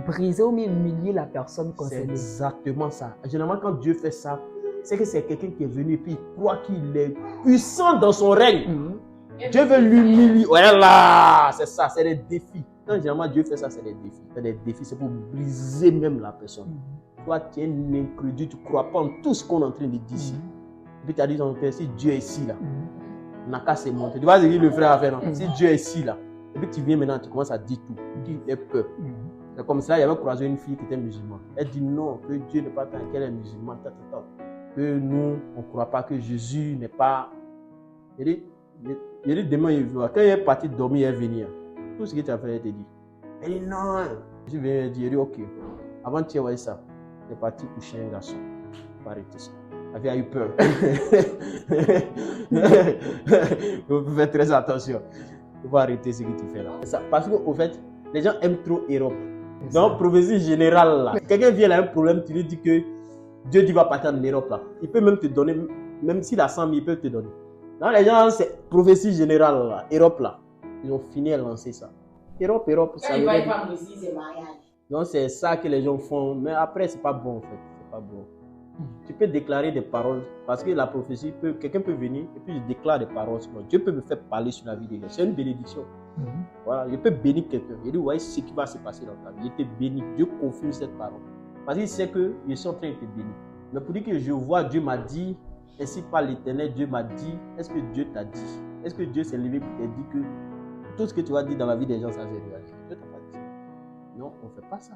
briser ou humilier la personne concernée. C'est exactement ça. Généralement, quand Dieu fait ça, c'est que c'est quelqu'un qui est venu et puis il croit qu'il est puissant dans son règne. Dieu veut l'humilier. Voilà, c'est ça, c'est des défis. Quand généralement Dieu fait ça, c'est des défis. C'est des défis, c'est pour briser même la personne. Toi, tu es un incrédule, tu ne crois pas en tout ce qu'on est en train de dire ici. Et puis tu as dit, si Dieu est ici, là, n'a qu'à se montrer. Tu vois ce que le frère a fait, non? Si Dieu est ici, là, et puis tu viens maintenant, tu commences à dire tout. Tu as peur. C'est comme ça, il y avait croisé une fille qui était musulmane. Elle dit non, que Dieu n'est pas tant qu'elle est musulmane, que nous, on ne croit pas que Jésus n'est pas. Il dit demain, il va. Quand il est parti dormir, il est venu. Tout ce que tu as fait, elle te dit. Elle dit non. Je viens dire, il dit ok. Avant tu voyais ça, tu es parti coucher un garçon. Il faut arrêter ça. Elle a eu peur. Il faut faire très attention. Il faut arrêter ce que tu fais là. Ça, parce qu'au fait, les gens aiment trop Europe. Donc, prophétie générale là. Quelqu'un vient là, un problème, tu lui dis que Dieu dit va partir en Europe là. Il peut même te donner, même s'il a 100 000, il peut te donner. Donc, les gens, c'est prophétie générale là, Europe là. Ils ont fini à lancer ça. Europe, ça il va y avoir aussi c'est mariage. Donc, c'est ça que les gens font. Mais après, c'est pas bon en fait. C'est pas bon. Tu peux déclarer des paroles parce que la prophétie, quelqu'un peut venir et puis je déclare des paroles sur moi. Dieu peut me faire parler sur la vie des gens. C'est une bénédiction. Voilà, je peux bénir quelqu'un. Il dit, ouais, c'est ce qui va se passer dans ta vie. Il te bénit. Dieu confirme cette parole. Parce qu'il sait que je suis en train de te bénir. Mais pour dire que je vois, Dieu m'a dit, ainsi par l'Éternel, Dieu m'a dit, est-ce que Dieu t'a dit? Est-ce que Dieu s'est levé pour te dire que tout ce que tu vas dire dans la vie des gens, ça s'est réalisé? Dieu t'a pas dit. Non, on ne fait pas ça.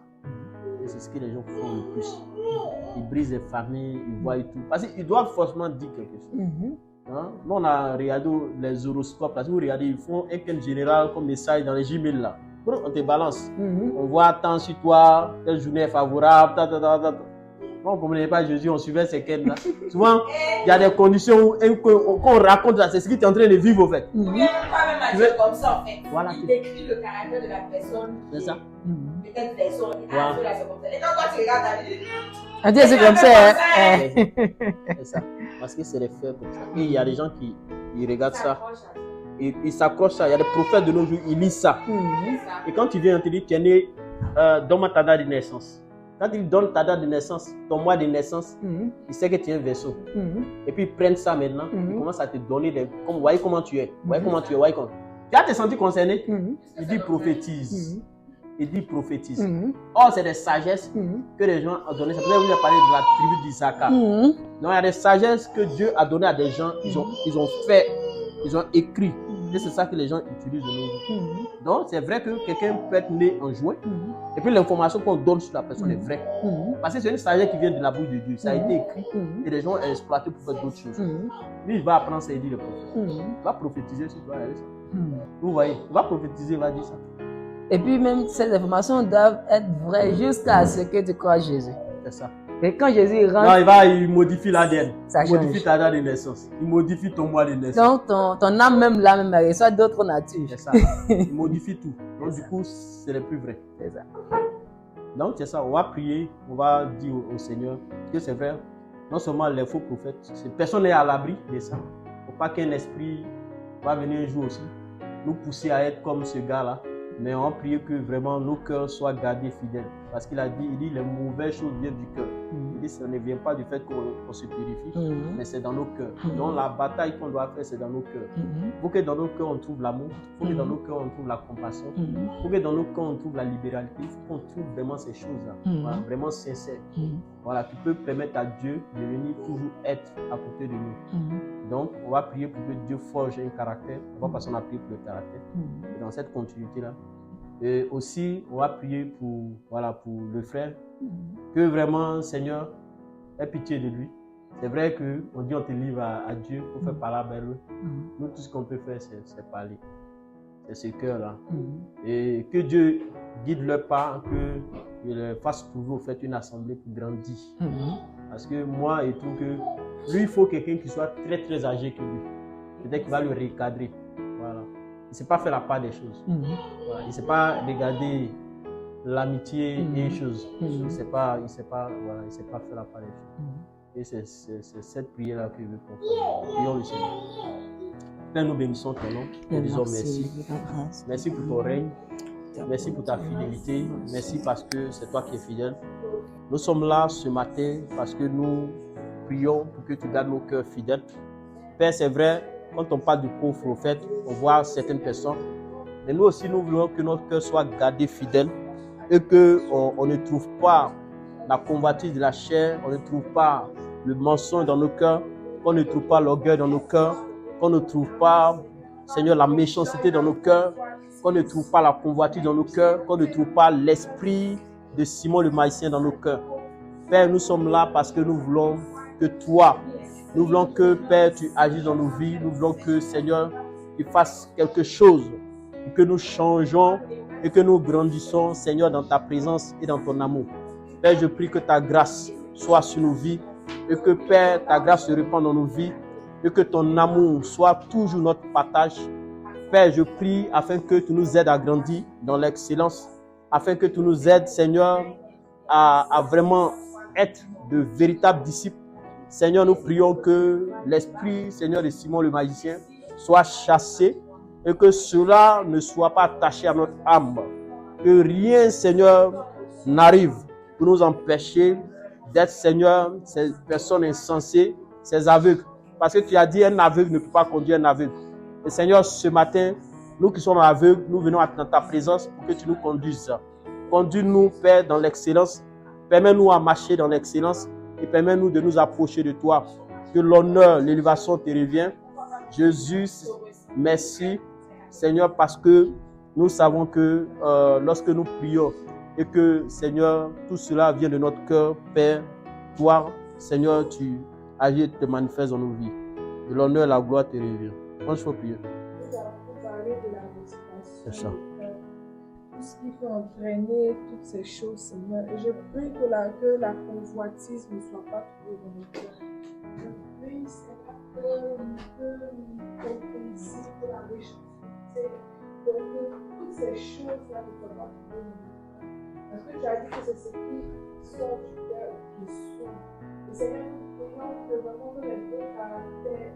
Et c'est ce que les gens font le plus. Ils brisent les familles, ils voient et tout. Parce qu'ils doivent forcément dire quelque chose. Hein? Nous, on a regardé les horoscopes. Là. Si vous regardez, ils font un quel général comme message dans les Gmail là. On te balance. On voit tant sur toi, telle journée est favorable. Moi, on ne comprenait pas Jésus, on suivait ces quêtes là. Souvent, il y a des conditions qu'on raconte là. C'est ce que tu es en train de vivre en fait. Il n'y a pas même à dire comme ça en fait. Voilà. Il décrit le caractère de la personne. C'est ça. Peut-être des sons. Ah, ceux-là, c'est comme ça. Et quand tu regardes ta vie, on dit c'est comme ça. C'est ça. Parce que c'est les faits comme ça. Et il y a des gens qui regardent ça. Ils s'accrochent à ça. Il y a des prophètes de nos jours, ils lisent ça. Et quand tu viens, on te dit, tu es né, donne-moi ta date de naissance. Quand il donne ta date de naissance, ton mois de naissance, il sait que tu es un verseau. Et puis ils prennent ça maintenant, ils commencent à te donner des. Comme, voyez comment tu es. Voyez comment tu es. Voyez comment. Tu as te senti concerné? Il dit prophétise. Il dit prophétise. Or, c'est des sagesses que les gens ont données. C'est pour ça que vous avez parlé de la tribu d'Isaac. Donc, il y a des sagesses que Dieu a données à des gens. Ils ont fait, ils ont écrit. Et c'est ça que les gens utilisent de nos jours. Donc, c'est vrai que quelqu'un peut être né en juin. Et puis, l'information qu'on donne sur la personne est vraie. Parce que c'est une sagesse qui vient de la bouche de Dieu. Ça a été écrit. Et les gens ont exploité pour faire d'autres choses. Lui, il va apprendre ça et dire le prophète. Il va prophétiser sur toi. Vous voyez, il va prophétiser, il va dire ça. Et puis même, ces informations doivent être vraies jusqu'à ce que tu crois Jésus. C'est ça. Et quand Jésus rentre... Non, il modifie l'ADN. Ça il modifie ta date de naissance. Il modifie ton mois de naissance. Donc, ton âme même là, même, elle reçoit d'autres natures. C'est ça. Il modifie tout. Donc, du coup, ce n'est plus vrai. C'est ça. Donc c'est ça, on va prier, on va dire au Seigneur que c'est vrai, non seulement les faux prophètes, personne n'est à l'abri de ça. Il ne faut pas qu'un esprit va venir un jour aussi nous pousser à être comme ce gars-là. Mais on prie que vraiment nos cœurs soient gardés fidèles. Parce qu'il a dit, les mauvaises choses viennent du cœur. Il dit, ça ne vient pas du fait qu'on se purifie, mais c'est dans nos cœurs. Donc la bataille qu'on doit faire, c'est dans nos cœurs. Il faut que dans nos cœurs, on trouve l'amour. Il faut que dans nos cœurs, on trouve la compassion. Il faut que dans nos cœurs, on trouve la libéralité. Il faut qu'on trouve vraiment ces choses-là, voilà, vraiment sincères. Voilà, qui peut permettre à Dieu de venir toujours être à côté de nous. Donc, on va prier pour que Dieu forge un caractère. On va passer à prier pour le caractère. Et dans cette continuité-là. Et aussi, on va prier pour, voilà, pour le frère. Que vraiment, Seigneur, aie pitié de lui. C'est vrai qu'on dit on te livre à Dieu pour faire parler avec lui. Nous, tout ce qu'on peut faire, c'est parler. C'est ce cœur-là. Et que Dieu guide leur pas, qu'il fasse toujours une assemblée pour grandir. Parce que moi et tout, que lui, il faut quelqu'un qui soit très très âgé que lui. Peut-être qu'il va le recadrer. Voilà. Il ne sait pas faire la part des choses. Voilà. Il ne sait pas regarder l'amitié et les choses. Il ne sait pas faire la part des choses. Et c'est cette prière-là que je veux comprendre. Prions le Seigneur. Père, nous bénissons ton nom. Nous disons merci. Merci pour ton règne. Merci pour ta fidélité. Merci parce que c'est toi qui es fidèle. Nous sommes là ce matin parce que nous prions pour que tu gardes nos cœurs fidèles. Père, c'est vrai, quand on parle du pauvre prophète, on voit certaines personnes. Mais nous aussi, nous voulons que notre cœur soit gardé fidèle et qu'on ne trouve pas la convoitise de la chair, on ne trouve pas le mensonge dans nos cœurs, qu'on ne trouve pas l'orgueil dans nos cœurs, qu'on ne trouve pas, Seigneur, la méchanceté dans nos cœurs, qu'on ne trouve pas la convoitise dans nos cœurs, qu'on ne trouve pas l'esprit de Simon le magicien dans nos cœurs. Père, nous sommes là parce que nous voulons que toi, nous voulons que, Père, tu agisses dans nos vies, nous voulons que, Seigneur, tu fasses quelque chose, que nous changeons et que nous grandissons, Seigneur, dans ta présence et dans ton amour. Père, je prie que ta grâce soit sur nos vies et que, Père, ta grâce se répande dans nos vies et que ton amour soit toujours notre partage. Père, je prie afin que tu nous aides à grandir dans l'excellence, afin que tu nous aides, Seigneur, à vraiment être de véritables disciples. Seigneur, nous prions que l'esprit, Seigneur, de Simon le magicien soit chassé et que cela ne soit pas attaché à notre âme. Que rien, Seigneur, n'arrive pour nous empêcher d'être, Seigneur, ces personnes insensées, ces aveugles. Parce que tu as dit un aveugle ne peut pas conduire un aveugle. Et Seigneur, ce matin, nous qui sommes aveugles, nous venons dans ta présence pour que tu nous conduises. Conduis-nous, Père, dans l'excellence. Permets-nous à marcher dans l'excellence et permets-nous de nous approcher de toi. Que l'honneur, l'élévation te revient. Jésus, merci, Seigneur, parce que nous savons que lorsque nous prions et que, Seigneur, tout cela vient de notre cœur, Père, toi, Seigneur, tu agis et te manifestes dans nos vies. De l'honneur et la gloire te revient. Quand je faut prier. Nous avons parlé de la motivation. C'est ça. Tout ce qui peut entraîner toutes ces choses, Seigneur. Et je prie que la convoitise ne soit pas trouvée dans nos cœurs. Je prie, Seigneur, que plaisir, que la méchanceté, que toutes ces choses-là ne soient pas trouvées dans nos cœurs. Parce que tu as dit que c'est ce qui sort du cœur qui s'ouvre. Et Seigneur, nous prions que vraiment que les bons caractères,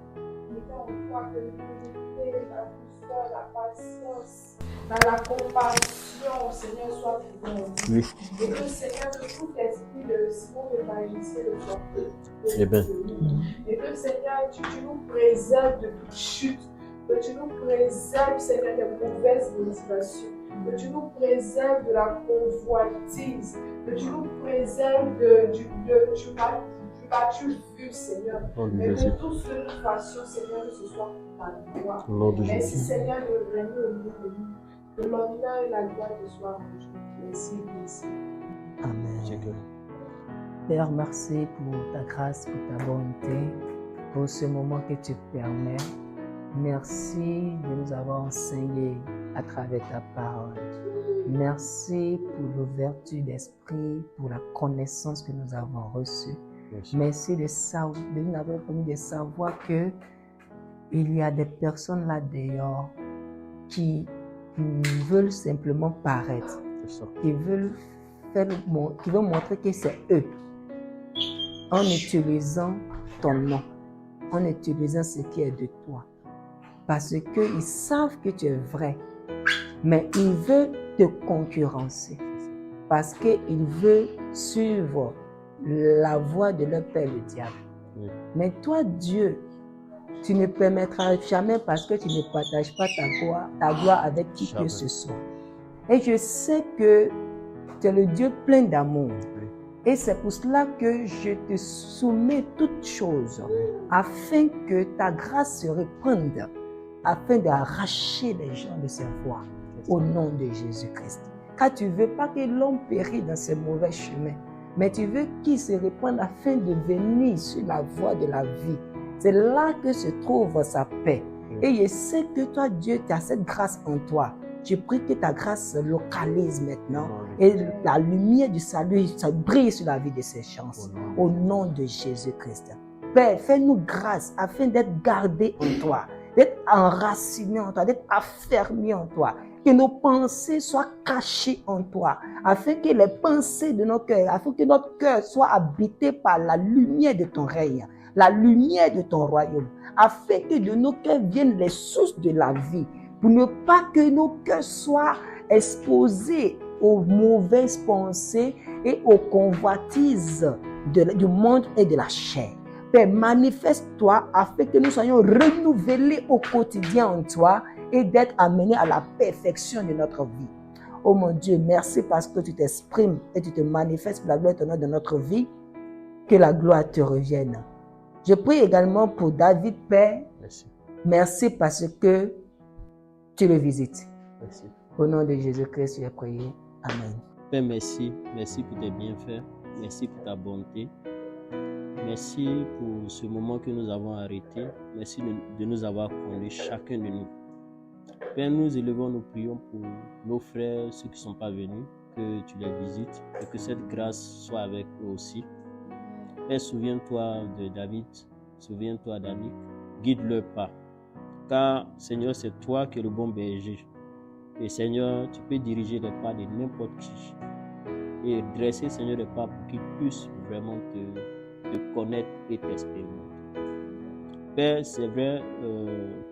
mettons en toi que l'humilité, la douceur, la patience, la compassion, Seigneur, soit trouvée en nous. Et que, Seigneur, que tout esprit de Simon le magicien le soit Eh bien. Et que, Seigneur, tu nous préserves de toute chute, que tu nous préserves, Seigneur, des mauvaises motivations, que tu nous préserves de la convoitise, que tu nous préserves du battu vu, Seigneur. Mais que tout ce que nous fassions, Seigneur, que ce soit pour ta gloire. Merci, Seigneur, de régner au milieu de nous. Que l'honneur et la gloire te soient rendus. Merci, merci. Amen. Père, merci pour ta grâce, pour ta bonté, pour ce moment que tu permets. Merci de nous avoir enseigné à travers ta parole. Merci pour l'ouverture d'esprit, pour la connaissance que nous avons reçue. Merci de nous avoir permis de savoir que il y a des personnes là dehors qui veulent simplement paraître, qui veulent qui veulent montrer que c'est eux en utilisant ton nom, en utilisant ce qui est de toi. Parce qu'ils savent que tu es vrai, mais ils veulent te concurrencer. Parce qu'ils veulent suivre la voie de leur père, le diable. Oui. Mais toi, Dieu, tu ne permettras jamais parce que tu ne partages pas ta gloire avec qui que ce soit. Et je sais que tu es le Dieu plein d'amour. Oui. Et c'est pour cela que je te soumets toutes choses afin que ta grâce se répande, afin d'arracher les gens de ces voies au nom de Jésus-Christ. Car tu ne veux pas que l'homme périsse dans ce mauvais chemin, mais tu veux qu'il se répande afin de venir sur la voie de la vie. C'est là que se trouve sa paix. Et je sais que toi, Dieu, tu as cette grâce en toi. Je prie que ta grâce se localise maintenant et la lumière du salut ça brille sur la vie de ces gens. Au nom de Jésus-Christ. Père, fais-nous grâce afin d'être gardés en toi, d'être enracinés en toi, d'être affermis en toi. Que nos pensées soient cachées en toi, afin que les pensées de nos cœurs, afin que notre cœur soit habité par la lumière de ton règne, la lumière de ton royaume, afin que de nos cœurs viennent les sources de la vie, pour ne pas que nos cœurs soient exposés aux mauvaises pensées et aux convoitises du monde et de la chair. Père, manifeste-toi afin que nous soyons renouvelés au quotidien en toi et d'être amenés à la perfection de notre vie. Oh mon Dieu, merci parce que tu t'exprimes et tu te manifestes pour la gloire et ton nom de notre vie. Que la gloire te revienne. Je prie également pour David, Père. Merci. Merci parce que tu le visites. Merci. Au nom de Jésus-Christ, j'ai prié. Amen. Père, merci. Merci pour tes bienfaits. Merci pour ta bonté. Merci pour ce moment que nous avons arrêté. Merci de nous avoir conduits, chacun de nous. Père, nous élevons, nous prions pour nos frères, ceux qui ne sont pas venus, que tu les visites et que cette grâce soit avec eux aussi. Père, souviens-toi de David, souviens-toi d'Annick, guide-leur pas. Car, Seigneur, c'est toi qui es le bon berger. Et Seigneur, tu peux diriger les pas de n'importe qui. Et dresser, Seigneur, les pas pour qu'ils puissent vraiment te connaître et t'expérimenter. Père, c'est vrai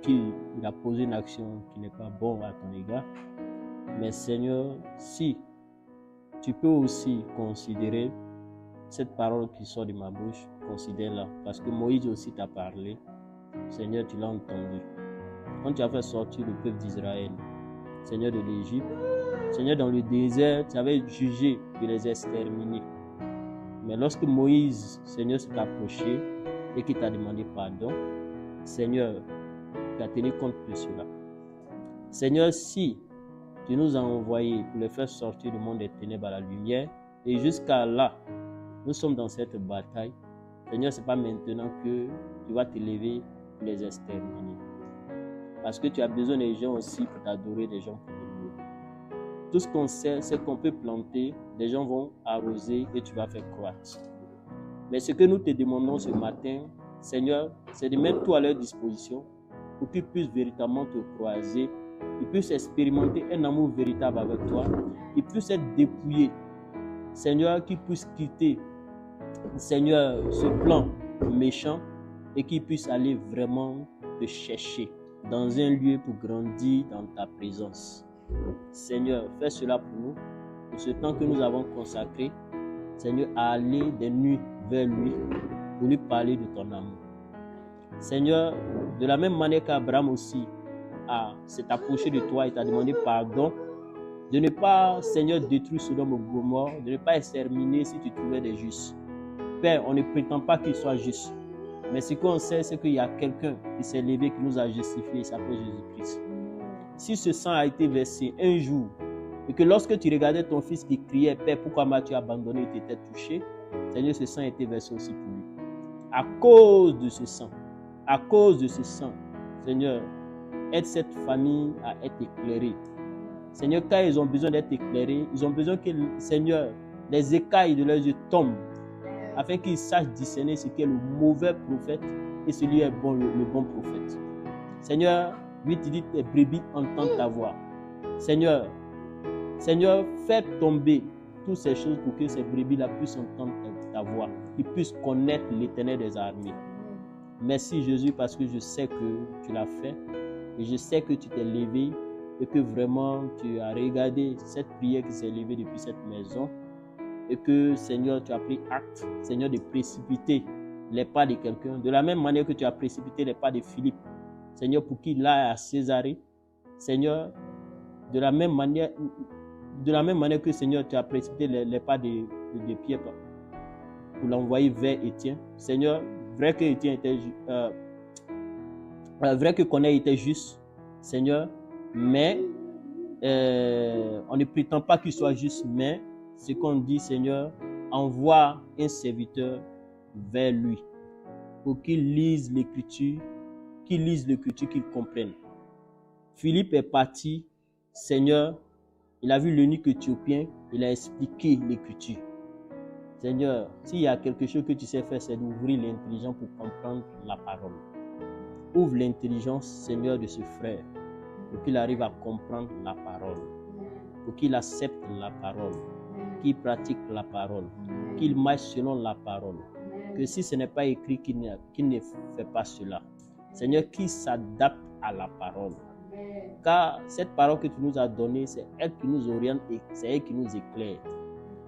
qu'il a posé une action qui n'est pas bonne à ton égard. Mais Seigneur, si tu peux aussi considérer cette parole qui sort de ma bouche, considère-la. Parce que Moïse aussi t'a parlé. Seigneur, tu l'as entendu. Quand tu as fait sortir le peuple d'Israël, Seigneur de l'Égypte, Seigneur, dans le désert, tu avais jugé de les exterminer. Mais lorsque Moïse, Seigneur, s'est approché et qu'il t'a demandé pardon, Seigneur, tu as tenu compte de cela. Seigneur, si tu nous as envoyés pour les faire sortir du monde des ténèbres à la lumière, et jusqu'à là, nous sommes dans cette bataille, Seigneur, ce n'est pas maintenant que tu vas t'élever pour les exterminer. Parce que tu as besoin des gens aussi pour t'adorer, des gens pour t'aimer. Tout ce qu'on sait, c'est qu'on peut planter, des gens vont arroser et tu vas faire croître. Mais ce que nous te demandons ce matin, Seigneur, c'est de mettre tout à leur disposition pour qu'ils puissent véritablement te croiser, qu'ils puissent expérimenter un amour véritable avec toi, qu'ils puissent être dépouillés. Seigneur, qu'ils puissent quitter, Seigneur, ce plan méchant et qu'ils puissent aller vraiment te chercher dans un lieu pour grandir dans ta présence. Seigneur, fais cela pour nous, pour ce temps que nous avons consacré, Seigneur, à aller des nuits vers lui, pour lui parler de ton amour. Seigneur, de la même manière qu'Abraham aussi s'est approché de toi et t'a demandé pardon, de ne pas, Seigneur, détruire Sodome et Gomorrhe, de ne pas exterminer si tu trouvais des justes. Père, on ne prétend pas qu'il soit juste, mais ce qu'on sait, c'est qu'il y a quelqu'un qui s'est levé, qui nous a justifiés, il s'appelle Jésus-Christ. Si ce sang a été versé un jour, et que lorsque tu regardais ton fils qui criait, Père, pourquoi m'as-tu abandonné et t'étais touché, Seigneur, ce sang a été versé aussi pour lui. À cause de ce sang, Seigneur, aide cette famille à être éclairée. Seigneur, quand ils ont besoin d'être éclairés, ils ont besoin que, Seigneur, les écailles de leurs yeux tombent, afin qu'ils sachent discerner ce qui est le mauvais prophète et celui qui est bon, le bon prophète. Seigneur, lui, tu dis tes brebis entendent ta voix. Seigneur, fais tomber toutes ces choses pour que ces brebis-là puissent entendre ta voix, qu'ils puissent connaître l'Éternel des armées. Merci Jésus parce que je sais que tu l'as fait et je sais que tu t'es levé et que vraiment tu as regardé cette prière qui s'est levée depuis cette maison et que Seigneur tu as pris acte, Seigneur, de précipiter les pas de quelqu'un de la même manière que tu as précipité les pas de Philippe, Seigneur, pour qu'il aille à Césarée, Seigneur, de la même manière que Seigneur tu as précipité les pas de Pierre pour l'envoyer vers Étienne. Seigneur, vrai que Étienne était vrai que Corneille était juste, Seigneur, mais on ne prétend pas qu'il soit juste, mais ce qu'on dit, Seigneur, envoie un serviteur vers lui pour qu'il lise l'écriture, qu'il comprenne. Philippe est parti, Seigneur, il a vu l'eunuque éthiopien, il a expliqué l'écriture. Seigneur, s'il y a quelque chose que tu sais faire, c'est d'ouvrir l'intelligence pour comprendre la parole. Ouvre l'intelligence, Seigneur, de ce frère, pour qu'il arrive à comprendre la parole, pour qu'il accepte la parole, qu'il pratique la parole, qu'il marche selon la parole. Que si ce n'est pas écrit, qu'il ne fait pas cela. Seigneur, qu'il s'adapte à la parole. Car cette parole que tu nous as donnée, c'est elle qui nous oriente et c'est elle qui nous éclaire.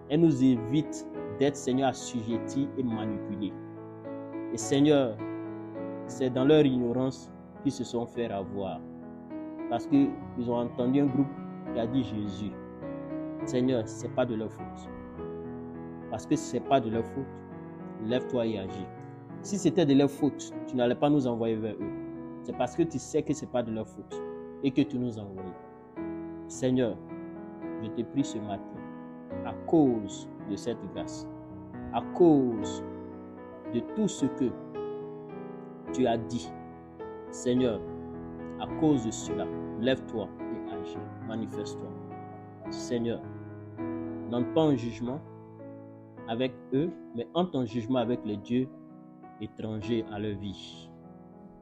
Elle nous évite d'être, Seigneur, assujettis et manipulés. Et Seigneur, c'est dans leur ignorance qu'ils se sont fait avoir. Parce qu'ils ont entendu un groupe qui a dit Jésus. Seigneur, ce n'est pas de leur faute. Parce que ce n'est pas de leur faute, lève-toi et agis. Si c'était de leur faute, tu n'allais pas nous envoyer vers eux. C'est parce que tu sais que ce n'est pas de leur faute et que tu nous envoies. Seigneur, je te prie ce matin, à cause de cette grâce, à cause de tout ce que tu as dit, Seigneur, à cause de cela, lève-toi et agis, manifeste-toi. Seigneur, n'entre pas en jugement avec eux, mais entre en jugement avec les dieux étrangers à leur vie.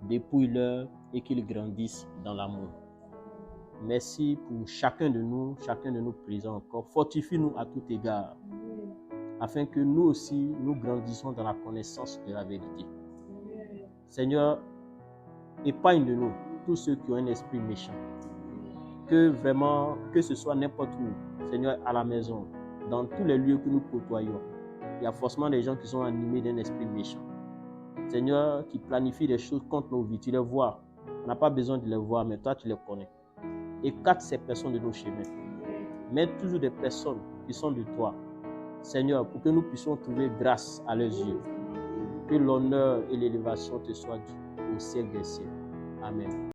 Dépouille-leur et qu'ils grandissent dans l'amour. Merci pour chacun de nous présents encore. Fortifie-nous à tout égard, afin que nous aussi, nous grandissons dans la connaissance de la vérité. Seigneur, épargne de nous tous ceux qui ont un esprit méchant. Que vraiment, que ce soit n'importe où, Seigneur, à la maison, dans tous les lieux que nous côtoyons, il y a forcément des gens qui sont animés d'un esprit méchant. Seigneur, qui planifient des choses contre nos vies. Tu les vois. On n'a pas besoin de les voir, mais toi, tu les connais. Écarte ces personnes de nos chemins. Mets toujours des personnes qui sont de toi, Seigneur, pour que nous puissions trouver grâce à leurs yeux. Que l'honneur et l'élévation te soient dus au siècle des siècles. Amen.